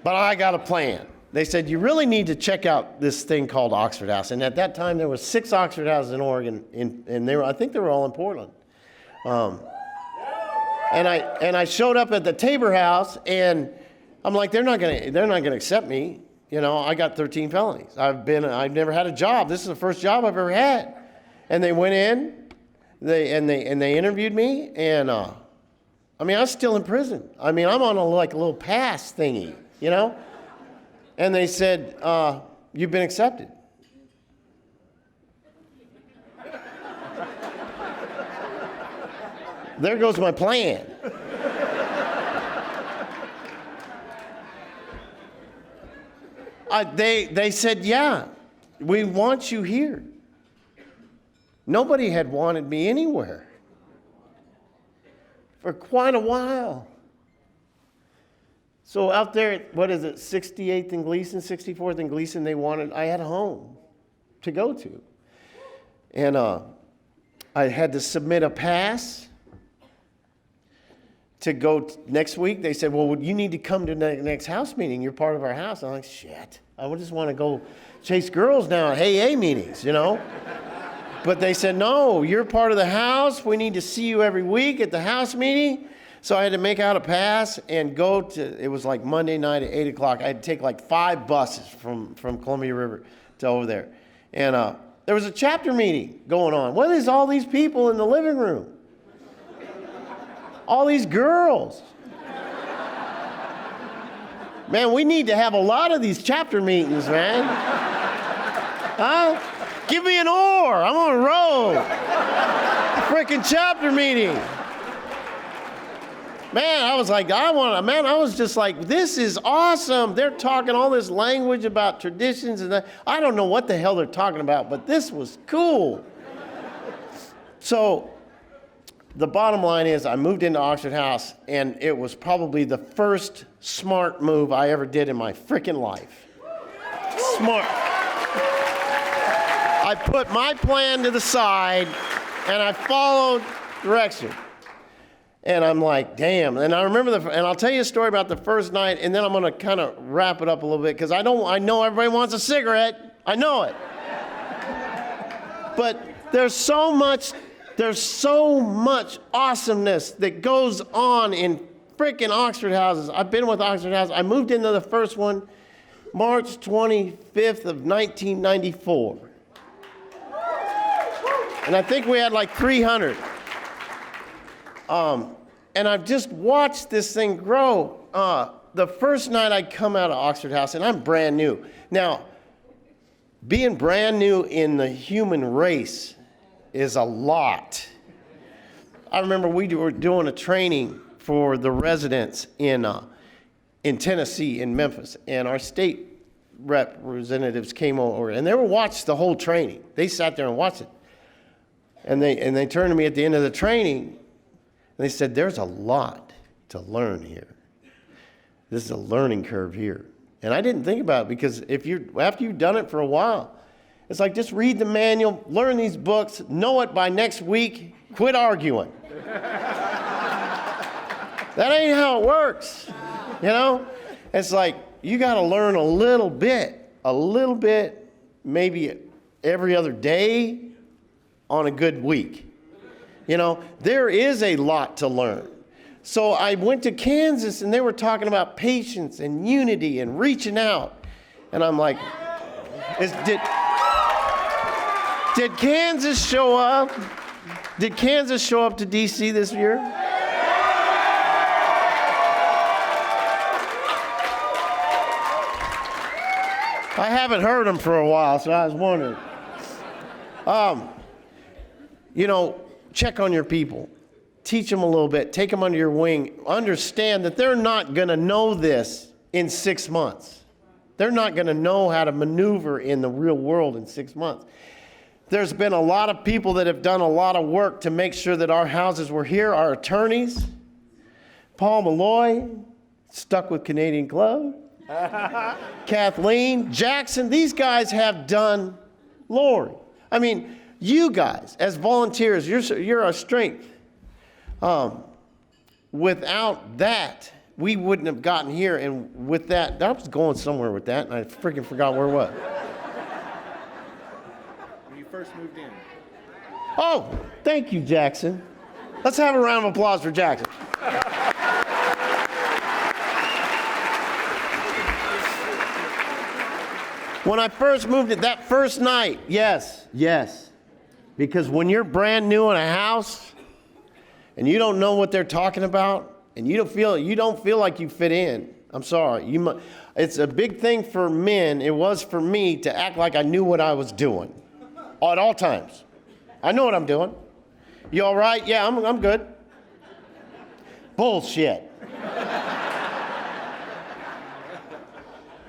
But I got a plan. They said, you really need to check out this thing called Oxford House. And at that time, there were 6 Oxford houses in Oregon, and I think they were all in Portland. And I showed up at the Tabor House, and I'm like, they're not gonna accept me. You know, I got 13 felonies. I've never had a job. This is the first job I've ever had. And they went in, they interviewed me, and I mean, I was still in prison. I mean, I'm on a little pass thingy, you know. And they said, you've been accepted. There goes my plan. They said, yeah, we want you here. Nobody had wanted me anywhere for quite a while. So out there, what is it, 68th and Gleason, 64th and Gleason, I had a home to go to. And I had to submit a pass to go next week. They said, well, you need to come to the next house meeting. You're part of our house. I'm like, shit, I just want to go chase girls now at AA meetings, you know? But they said, no, you're part of the house. We need to see you every week at the house meeting. So I had to make out a pass and go to, it was like Monday night at 8 o'clock. I had to take like 5 buses from Columbia River to over there. And there was a chapter meeting going on. What is all these people in the living room? All these girls. Man, we need to have a lot of these chapter meetings, man. Huh? Give me an oar. I'm on a row. Freaking chapter meeting. Man, I was like, I was just like, this is awesome. They're talking all this language about traditions and that. I don't know what the hell they're talking about, but this was cool. So the bottom line is I moved into Oxford House, and it was probably the first smart move I ever did in my freaking life. Smart. I put my plan to the side, and I followed direction. And I'm like, damn. And I remember and I'll tell you a story about the first night, and then I'm going to kind of wrap it up a little bit, because I know everybody wants a cigarette. I know it. But there's so much awesomeness that goes on in freaking Oxford houses. I've been with Oxford House. I moved into the first one March 25th of 1994. And I think we had like 300. And I've just watched this thing grow. The first night I come out of Oxford House, and I'm brand new. Now, being brand new in the human race is a lot. I remember we were doing a training for the residents in Tennessee, in Memphis, and our state representatives came over, and they watched the whole training. They sat there and watched it. And they turned to me at the end of the training, and they said, there's a lot to learn here. This is a learning curve here. And I didn't think about it, because after you've done it for a while, it's like, just read the manual, learn these books, know it by next week, quit arguing. That ain't how it works, you know? It's like, you got to learn a little bit, maybe every other day on a good week. You know, there is a lot to learn. So I went to Kansas, and they were talking about patience and unity and reaching out. And I'm like, did Kansas show up? Did Kansas show up to D.C. this year? I haven't heard them for a while, so I was wondering. You know, check on your people. Teach them a little bit. Take them under your wing. Understand that they're not going to know this in 6 months. They're not going to know how to maneuver in the real world in 6 months. There's been a lot of people that have done a lot of work to make sure that our houses were here. Our attorneys, Paul Malloy, stuck with Canadian Club, Kathleen, Jackson, these guys have done, Lori. I mean, you guys, as volunteers, you're our strength. Without that, we wouldn't have gotten here. And with that, I was going somewhere with that, and I freaking forgot where it was. When you first moved in. Oh, thank you, Jackson. Let's have a round of applause for Jackson. When I first moved in, that first night, yes. Because when you're brand new in a house and you don't know what they're talking about and you don't feel like you fit in, I'm sorry. It's a big thing for men. It was for me to act like I knew what I was doing at all times. I know what I'm doing. You all right? Yeah, I'm good. Bullshit.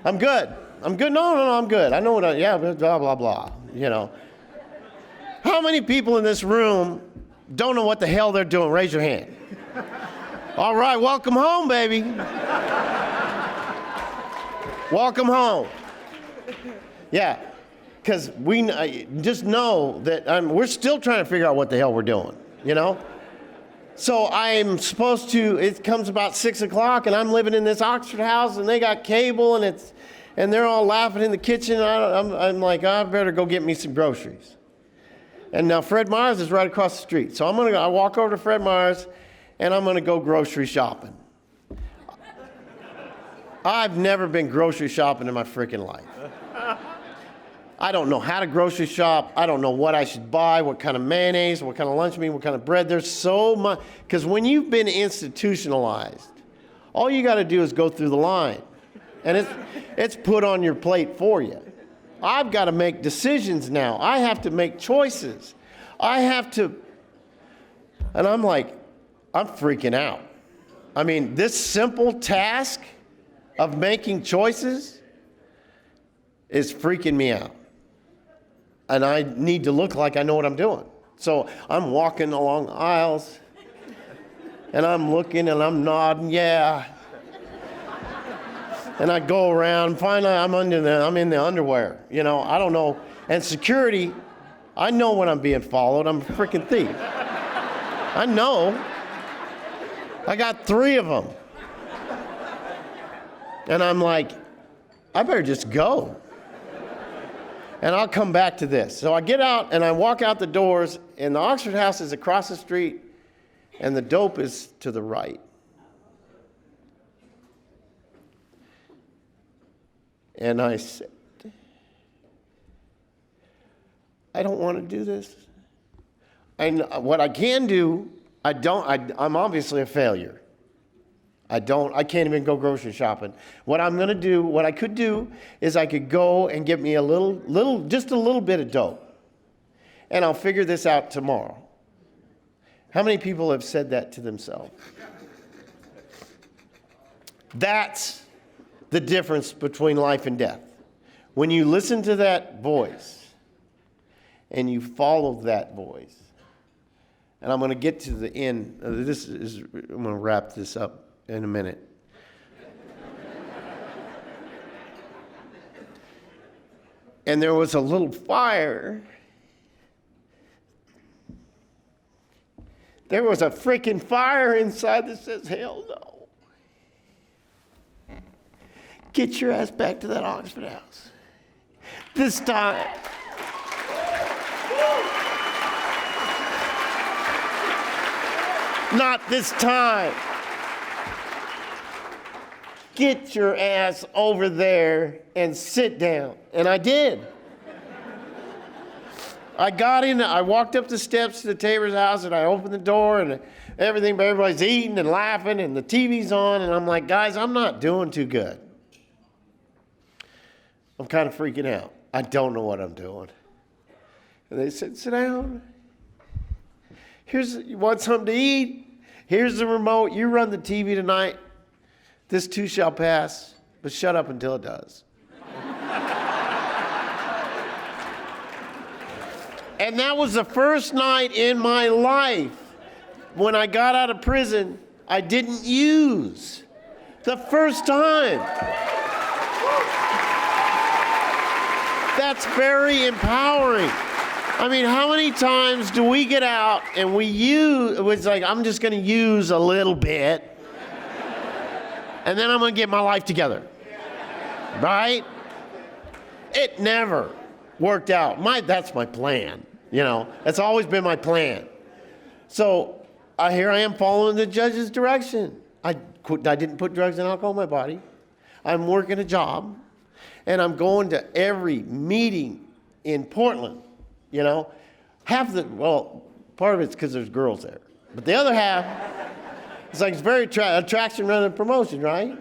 I'm good. No, I'm good. I know what blah, blah, blah, you know. How many people in this room don't know what the hell they're doing? Raise your hand. All right, welcome home, baby. Welcome home. Yeah, because we just know that we're still trying to figure out what the hell we're doing, you know? So I'm supposed to, it comes about 6 o'clock, and I'm living in this Oxford house, and they got cable, and they're all laughing in the kitchen. I'm like, I better go get me some groceries. And now Fred Meyer's is right across the street. So I walk over to Fred Meyer's, and I'm going to go grocery shopping. I've never been grocery shopping in my freaking life. I don't know how to grocery shop. I don't know what I should buy, what kind of mayonnaise, what kind of lunch meat, what kind of bread. There's so much. Because when you've been institutionalized, all you got to do is go through the line. And it's put on your plate for you. I've got to make decisions now. I have to make choices. And I'm like, I'm freaking out. I mean, this simple task of making choices is freaking me out. And I need to look like I know what I'm doing. So I'm walking along the aisles, And I'm looking and I'm nodding, yeah. And I go around, finally I'm in the underwear, you know, I don't know. And security, I know when I'm being followed, I'm a freaking thief. I know. I got 3 of them. And I'm like, I better just go. And I'll come back to this. So I get out and I walk out the doors, and the Oxford House is across the street, and the dope is to the right. And I said, I don't want to do this. What I can do, I'm obviously a failure. I can't even go grocery shopping. What I could do is I could go and get me just a little bit of dope. And I'll figure this out tomorrow. How many people have said that to themselves? That's the difference between life and death. When you listen to that voice and you follow that voice, and I'm going to get to the end. I'm going to wrap this up in a minute. And there was a little fire. There was a freaking fire inside that says, hell no. Get your ass back to that Oxford House. This time. Not this time. Get your ass over there and sit down. And I did. I got in, I walked up the steps to the Tabor's house, and I opened the door, and everybody's eating and laughing, and the TV's on, and I'm like, guys, I'm not doing too good. I'm kind of freaking out. I don't know what I'm doing. And they said, sit down. You want something to eat? Here's the remote. You run the TV tonight. This too shall pass, but shut up until it does. And that was the first night in my life when I got out of prison, I didn't use. The first time. That's very empowering. I mean, how many times do we get out and we use, it's like, I'm just going to use a little bit, and then I'm going to get my life together. Right? It never worked out. That's my plan. You know, that's always been my plan. So here I am following the judge's direction. I didn't put drugs and alcohol in my body. I'm working a job, and I'm going to every meeting in Portland. You know, part of it's because there's girls there, but the other half, it's like it's very attraction rather than promotion, right?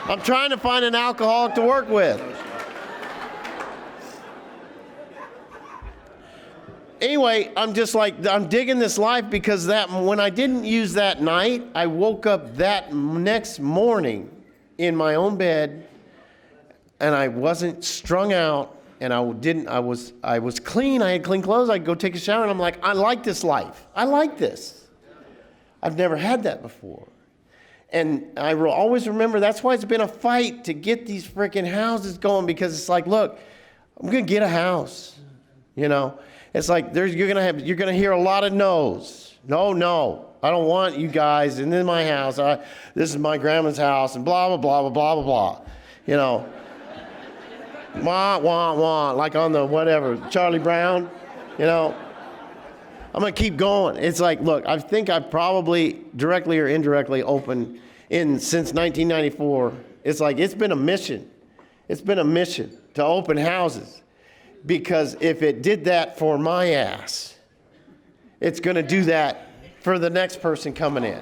I'm trying to find an alcoholic to work with. Anyway, I'm digging this life because when I didn't use that night, I woke up that next morning in my own bed, and I wasn't strung out, and I was clean. I had clean clothes. I could go take a shower, and I'm like, I like this life. I like this. I've never had that before. And I will always remember, that's why it's been a fight to get these freaking houses going, because it's like, look, I'm going to get a house, you know. It's like you're gonna hear a lot of no's. No, I don't want you guys in my house. This is my grandma's house, and blah blah blah blah blah blah. You know, wah wah wah, like on the whatever Charlie Brown. You know, I'm gonna keep going. It's like, look, I think I've probably directly or indirectly opened since 1994. It's like it's been a mission. It's been a mission to open houses. Because if it did that for my ass, it's going to do that for the next person coming in.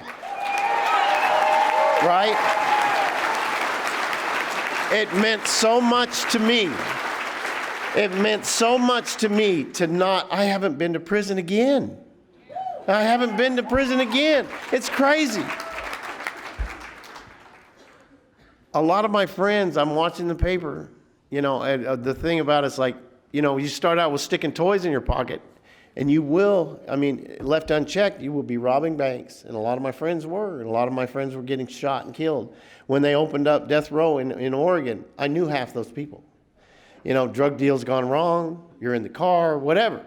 Right? It meant so much to me. It meant so much to me I haven't been to prison again. I haven't been to prison again. It's crazy. A lot of my friends, I'm watching the paper, you know, and the thing about it's like, you know, you start out with sticking toys in your pocket, And you will, I mean, left unchecked, you will be robbing banks. And a lot of my friends were, and a lot of my friends were getting shot and killed. When they opened up death row in Oregon, I knew half those people. You know, drug deals gone wrong, you're in the car, whatever.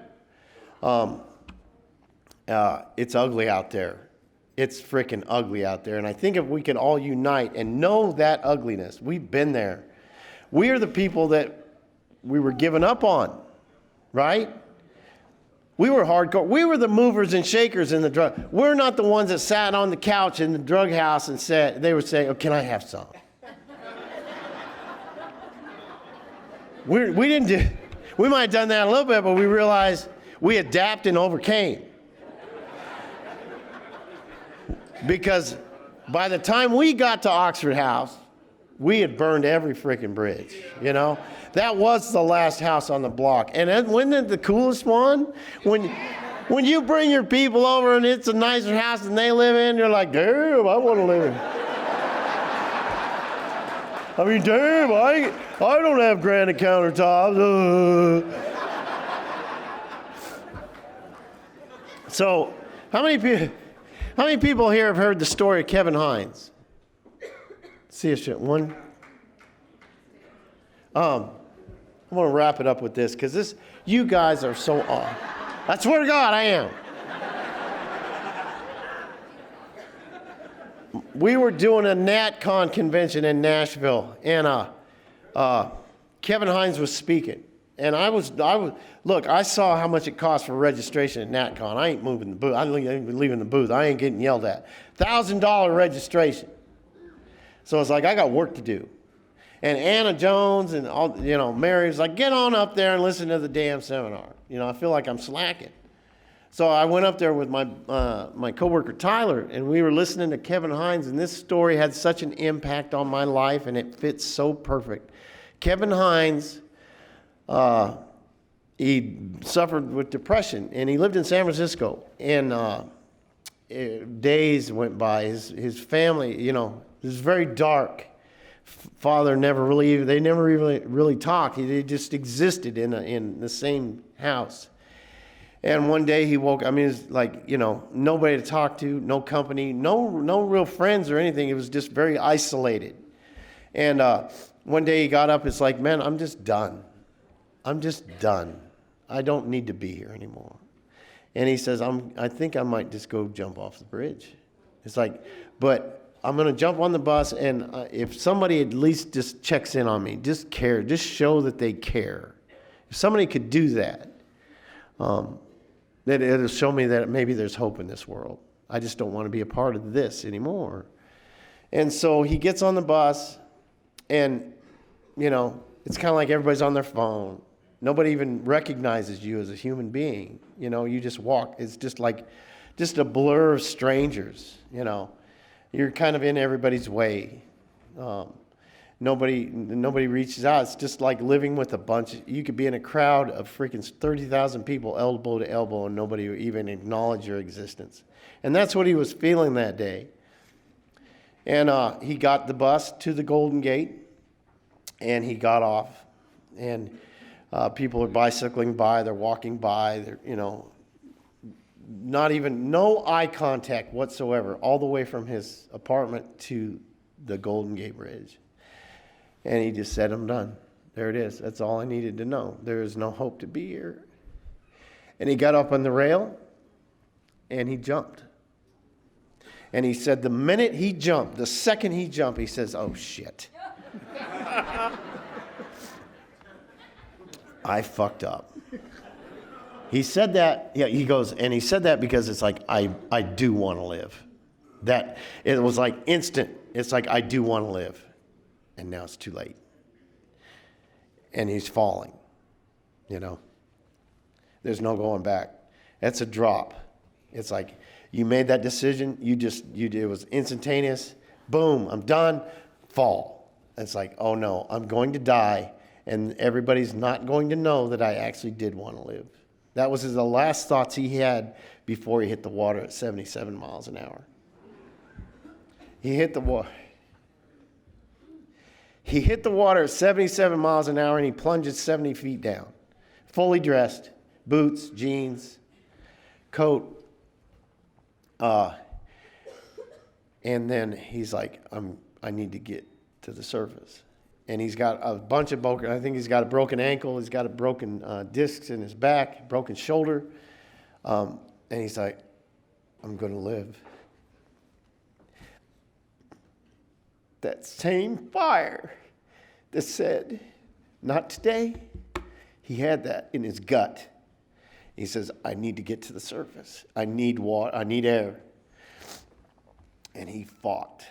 It's ugly out there. It's freaking ugly out there. And I think if we can all unite and know that ugliness, we've been there. We are the people that we were given up on, right? We were hardcore. We were the movers and shakers in the drug. We're not the ones that sat on the couch in the drug house and said, they would say, oh, can I have some? We didn't do, we might have done that a little bit, but we realized we adapted and overcame. Because by the time we got to Oxford House, we had burned every freaking bridge, you know? That was the last house on the block. And then, wasn't it the coolest one? When you bring your people over and it's a nicer house than they live in, you're like, damn, I want to live in. I mean, damn, I don't have granite countertops. So, how many people here have heard the story of Kevin Hines? See if one. I'm going to wrap it up with this because you guys are so off. I swear to God, I am. We were doing a NatCon convention in Nashville, and Kevin Hines was speaking. And look, I saw how much it cost for registration at NatCon. I ain't moving the booth. I ain't leaving the booth. I ain't getting yelled at. $1,000 registration. So it's like, I got work to do. And Anna Jones and all, you know, Mary was like, get on up there and listen to the damn seminar. You know, I feel like I'm slacking. So I went up there with my coworker Tyler, and we were listening to Kevin Hines, and this story had such an impact on my life, and it fits so perfect. Kevin Hines, he suffered with depression, and he lived in San Francisco. And days went by. His family, you know, it was very dark. Father never really talked. They just existed in the same house. And one day he woke. I mean, it's like, you know, nobody to talk to, no company, no real friends or anything. It was just very isolated. And one day he got up. It's like, man, I'm just done. I'm just done. I don't need to be here anymore. And he says, I think I might just go jump off the bridge. It's like, but I'm going to jump on the bus, and if somebody at least just checks in on me, just care, just show that they care. If somebody could do that, that it'll show me that maybe there's hope in this world. I just don't want to be a part of this anymore. And so he gets on the bus, and, you know, it's kind of like everybody's on their phone. Nobody even recognizes you as a human being. You know, you just walk. It's just like, just a blur of strangers, you know. You're kind of in everybody's way. Nobody reaches out. It's just like living with a bunch. You could be in a crowd of freaking 30,000 people, elbow to elbow, and nobody would even acknowledge your existence. And that's what he was feeling that day. And he got the bus to the Golden Gate, and he got off. And people are bicycling by. They're walking by. They're, you know, no eye contact whatsoever, all the way from his apartment to the Golden Gate Bridge. And he just said, I'm done. There it is. That's all I needed to know. There is no hope to be here. And he got up on the rail, and he jumped. And he said the minute he jumped, the second he jumped, he says, oh, shit. I fucked up. He said that, yeah, he goes, and he said that because it's like, I do want to live. That, it was like instant. It's like, I do want to live. And now it's too late. And he's falling, you know. There's no going back. That's a drop. It's like, you made that decision, it was instantaneous. Boom, I'm done, fall. It's like, oh no, I'm going to die, and everybody's not going to know that I actually did want to live. That was the last thoughts he had before he hit the water at 77 miles an hour. He hit the water. He hit the water at 77 miles an hour, and he plunged 70 feet down. Fully dressed, boots, jeans, coat. And then he's like, I need to get to the surface. And he's got a bunch of broken, I think he's got a broken ankle, he's got a broken discs in his back, broken shoulder. And he's like, I'm going to live. That same fire that said, not today, he had that in his gut. He says, I need to get to the surface. I need water, I need air. And he fought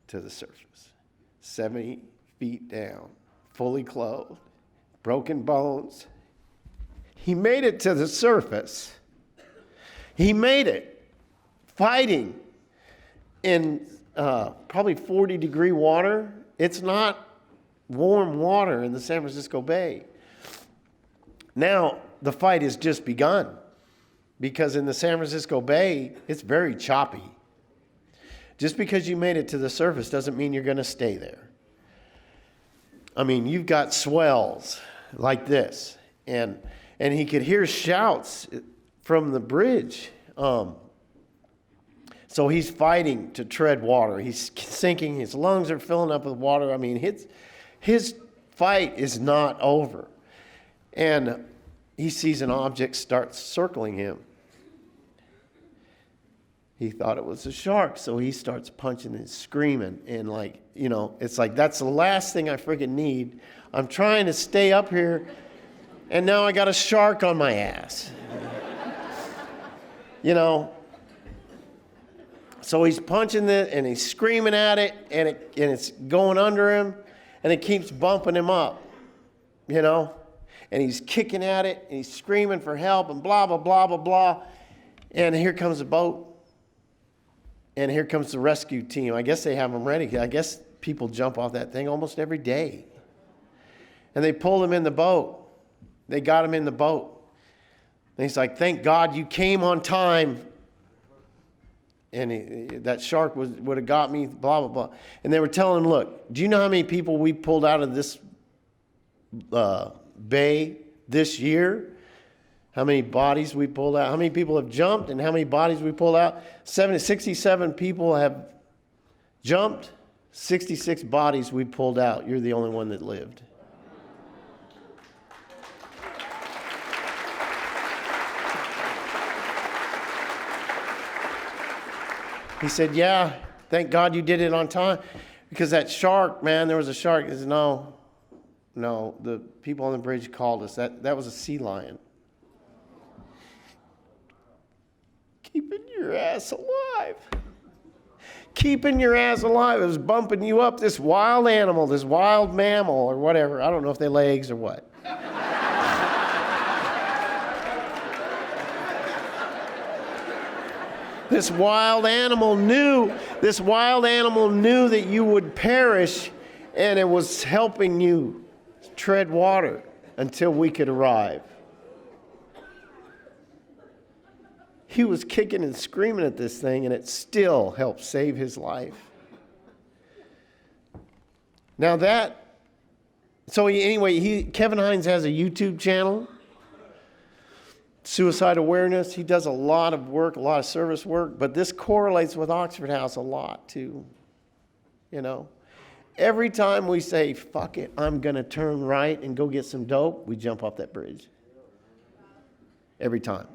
to the surface. 70 feet down, fully clothed, broken bones. He made it to the surface. He made it, fighting in probably 40-degree water. It's not warm water in the San Francisco Bay. Now, the fight has just begun because in the San Francisco Bay, it's very choppy. Just because you made it to the surface doesn't mean you're going to stay there. I mean, you've got swells like this, and he could hear shouts from the bridge. So he's fighting to tread water. He's sinking. His lungs are filling up with water. I mean, his fight is not over. And he sees an object start circling him. He thought it was a shark, so he starts punching and screaming. And it's like, that's the last thing I freaking need. I'm trying to stay up here, and now I got a shark on my ass. So he's punching it, and he's screaming at it, and it's going under him, and it keeps bumping him up, And he's kicking at it, and he's screaming for help, and blah, blah, blah, blah, blah. And here comes a boat. And here comes the rescue team. I guess they have them ready. I guess people jump off that thing almost every day. And they pulled him in the boat. They got him in the boat. And he's like, thank God you came on time. And that shark would have got me, blah, blah, blah. And they were telling him, look, do you know how many people we pulled out of this bay this year? How many bodies we pulled out? How many people have jumped and how many bodies we pulled out? 67 people have jumped. 66 bodies we pulled out. You're the only one that lived. He said, yeah, thank God you did it on time. Because that shark, man, there was a shark. He said, no, the people on the bridge called us. That was a sea lion. Keeping your ass alive. Keeping your ass alive. It was bumping you up, this wild animal, this wild mammal or whatever. I don't know if they lay eggs or what. This wild animal knew that you would perish, and it was helping you tread water until we could arrive. He was kicking and screaming at this thing, and it still helped save his life. Now Kevin Hines has a YouTube channel, Suicide Awareness. He does a lot of work, a lot of service work, but this correlates with Oxford House a lot too. Every time we say, fuck it, I'm going to turn right and go get some dope, we jump off that bridge. Every time.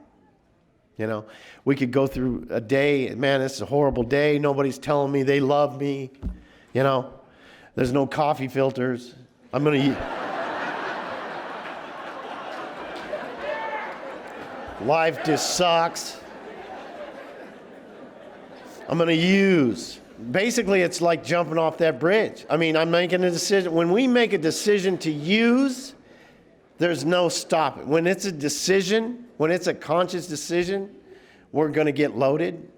We could go through a day, man, this is a horrible day. Nobody's telling me they love me. There's no coffee filters. I'm going to eat. Life just sucks. I'm going to use. Basically, it's like jumping off that bridge. I'm making a decision. When we make a decision to use, there's no stopping. When it's a decision, when it's a conscious decision, we're going to get loaded.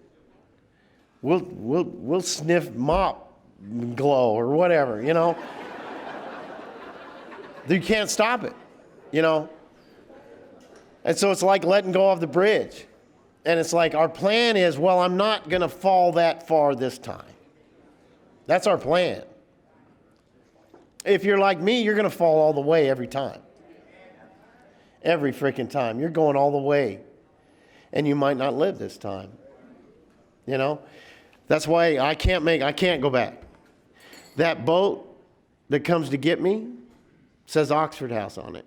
We'll sniff mop glow or whatever, You can't stop it, And so it's like letting go of the bridge. And it's like our plan is, well, I'm not going to fall that far this time. That's our plan. If you're like me, you're going to fall all the way every time. Every freaking time. You're going all the way. and you might not live this time. You know? That's why I can't go back. That boat that comes to get me says Oxford House on it.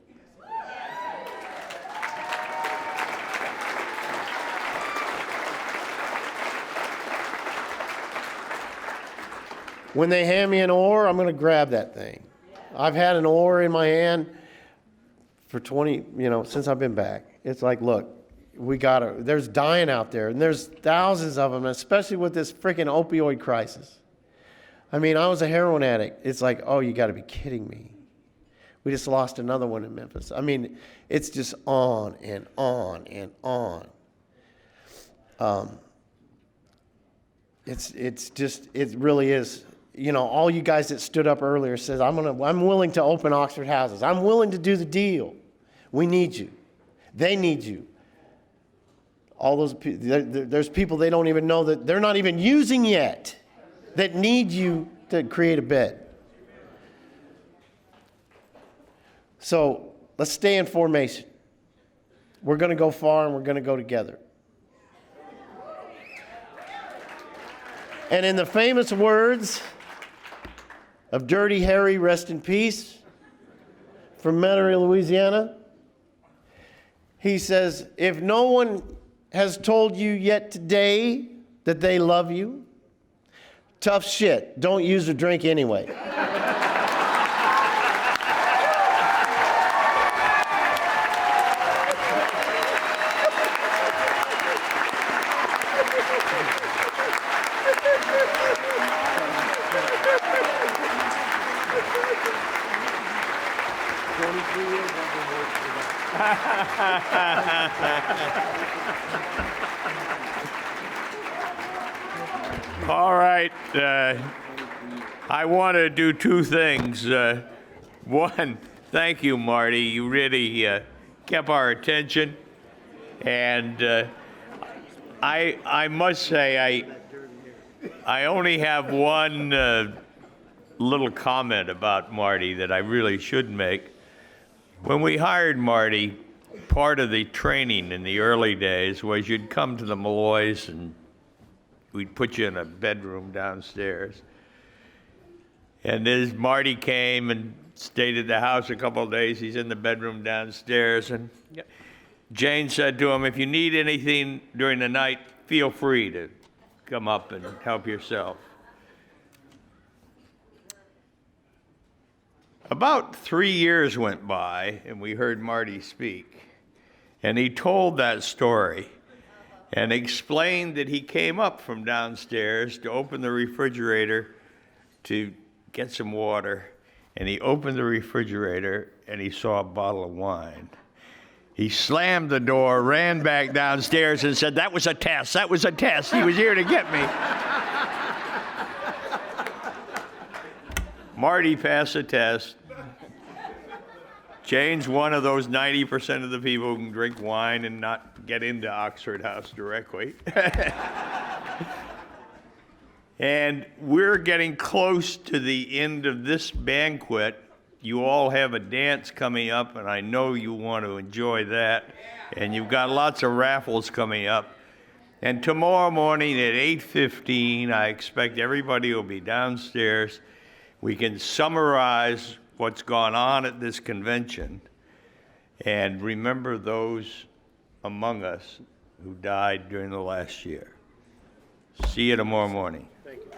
When they hand me an oar, I'm going to grab that thing. I've had an oar in my hand for 20, since I've been back. It's like, look, there's dying out there, and there's thousands of them, especially with this freaking opioid crisis. I mean, I was a heroin addict. It's like, oh, you got to be kidding me. We just lost another one in Memphis. I mean, it's just on and on and on. It really is. All you guys that stood up earlier says, I'm willing to open Oxford houses. I'm willing to do the deal. We need you. They need you. All those there's people they don't even know that they're not even using yet that need you to create a bed. So let's stay in formation. We're going to go far, and we're going to go together. And in the famous words of Dirty Harry, rest in peace, from Metairie, Louisiana, he says, if no one has told you yet today that they love you, tough shit, don't use or drink anyway. All right. I want to do two things. One, thank you, Marty. You really kept our attention. And I must say, I only have one little comment about Marty that I really should make. When we hired Marty, part of the training in the early days was you'd come to the Malloys and we'd put you in a bedroom downstairs. And as Marty came and stayed at the house a couple of days, he's in the bedroom downstairs. And Jane said to him, if you need anything during the night, feel free to come up and help yourself. About 3 years went by, and we heard Marty speak. And he told that story and explained that he came up from downstairs to open the refrigerator to get some water. And he opened the refrigerator, and he saw a bottle of wine. He slammed the door, ran back downstairs, and said, that was a test. That was a test. He was here to get me. Marty passed the test. Jane's one of those 90% of the people who can drink wine and not get into Oxford House directly. And we're getting close to the end of this banquet. You all have a dance coming up, and I know you want to enjoy that. And you've got lots of raffles coming up. And tomorrow morning at 8:15, I expect everybody will be downstairs. We can summarize what's gone on at this convention and remember those among us who died during the last year. See you tomorrow morning. Thank you.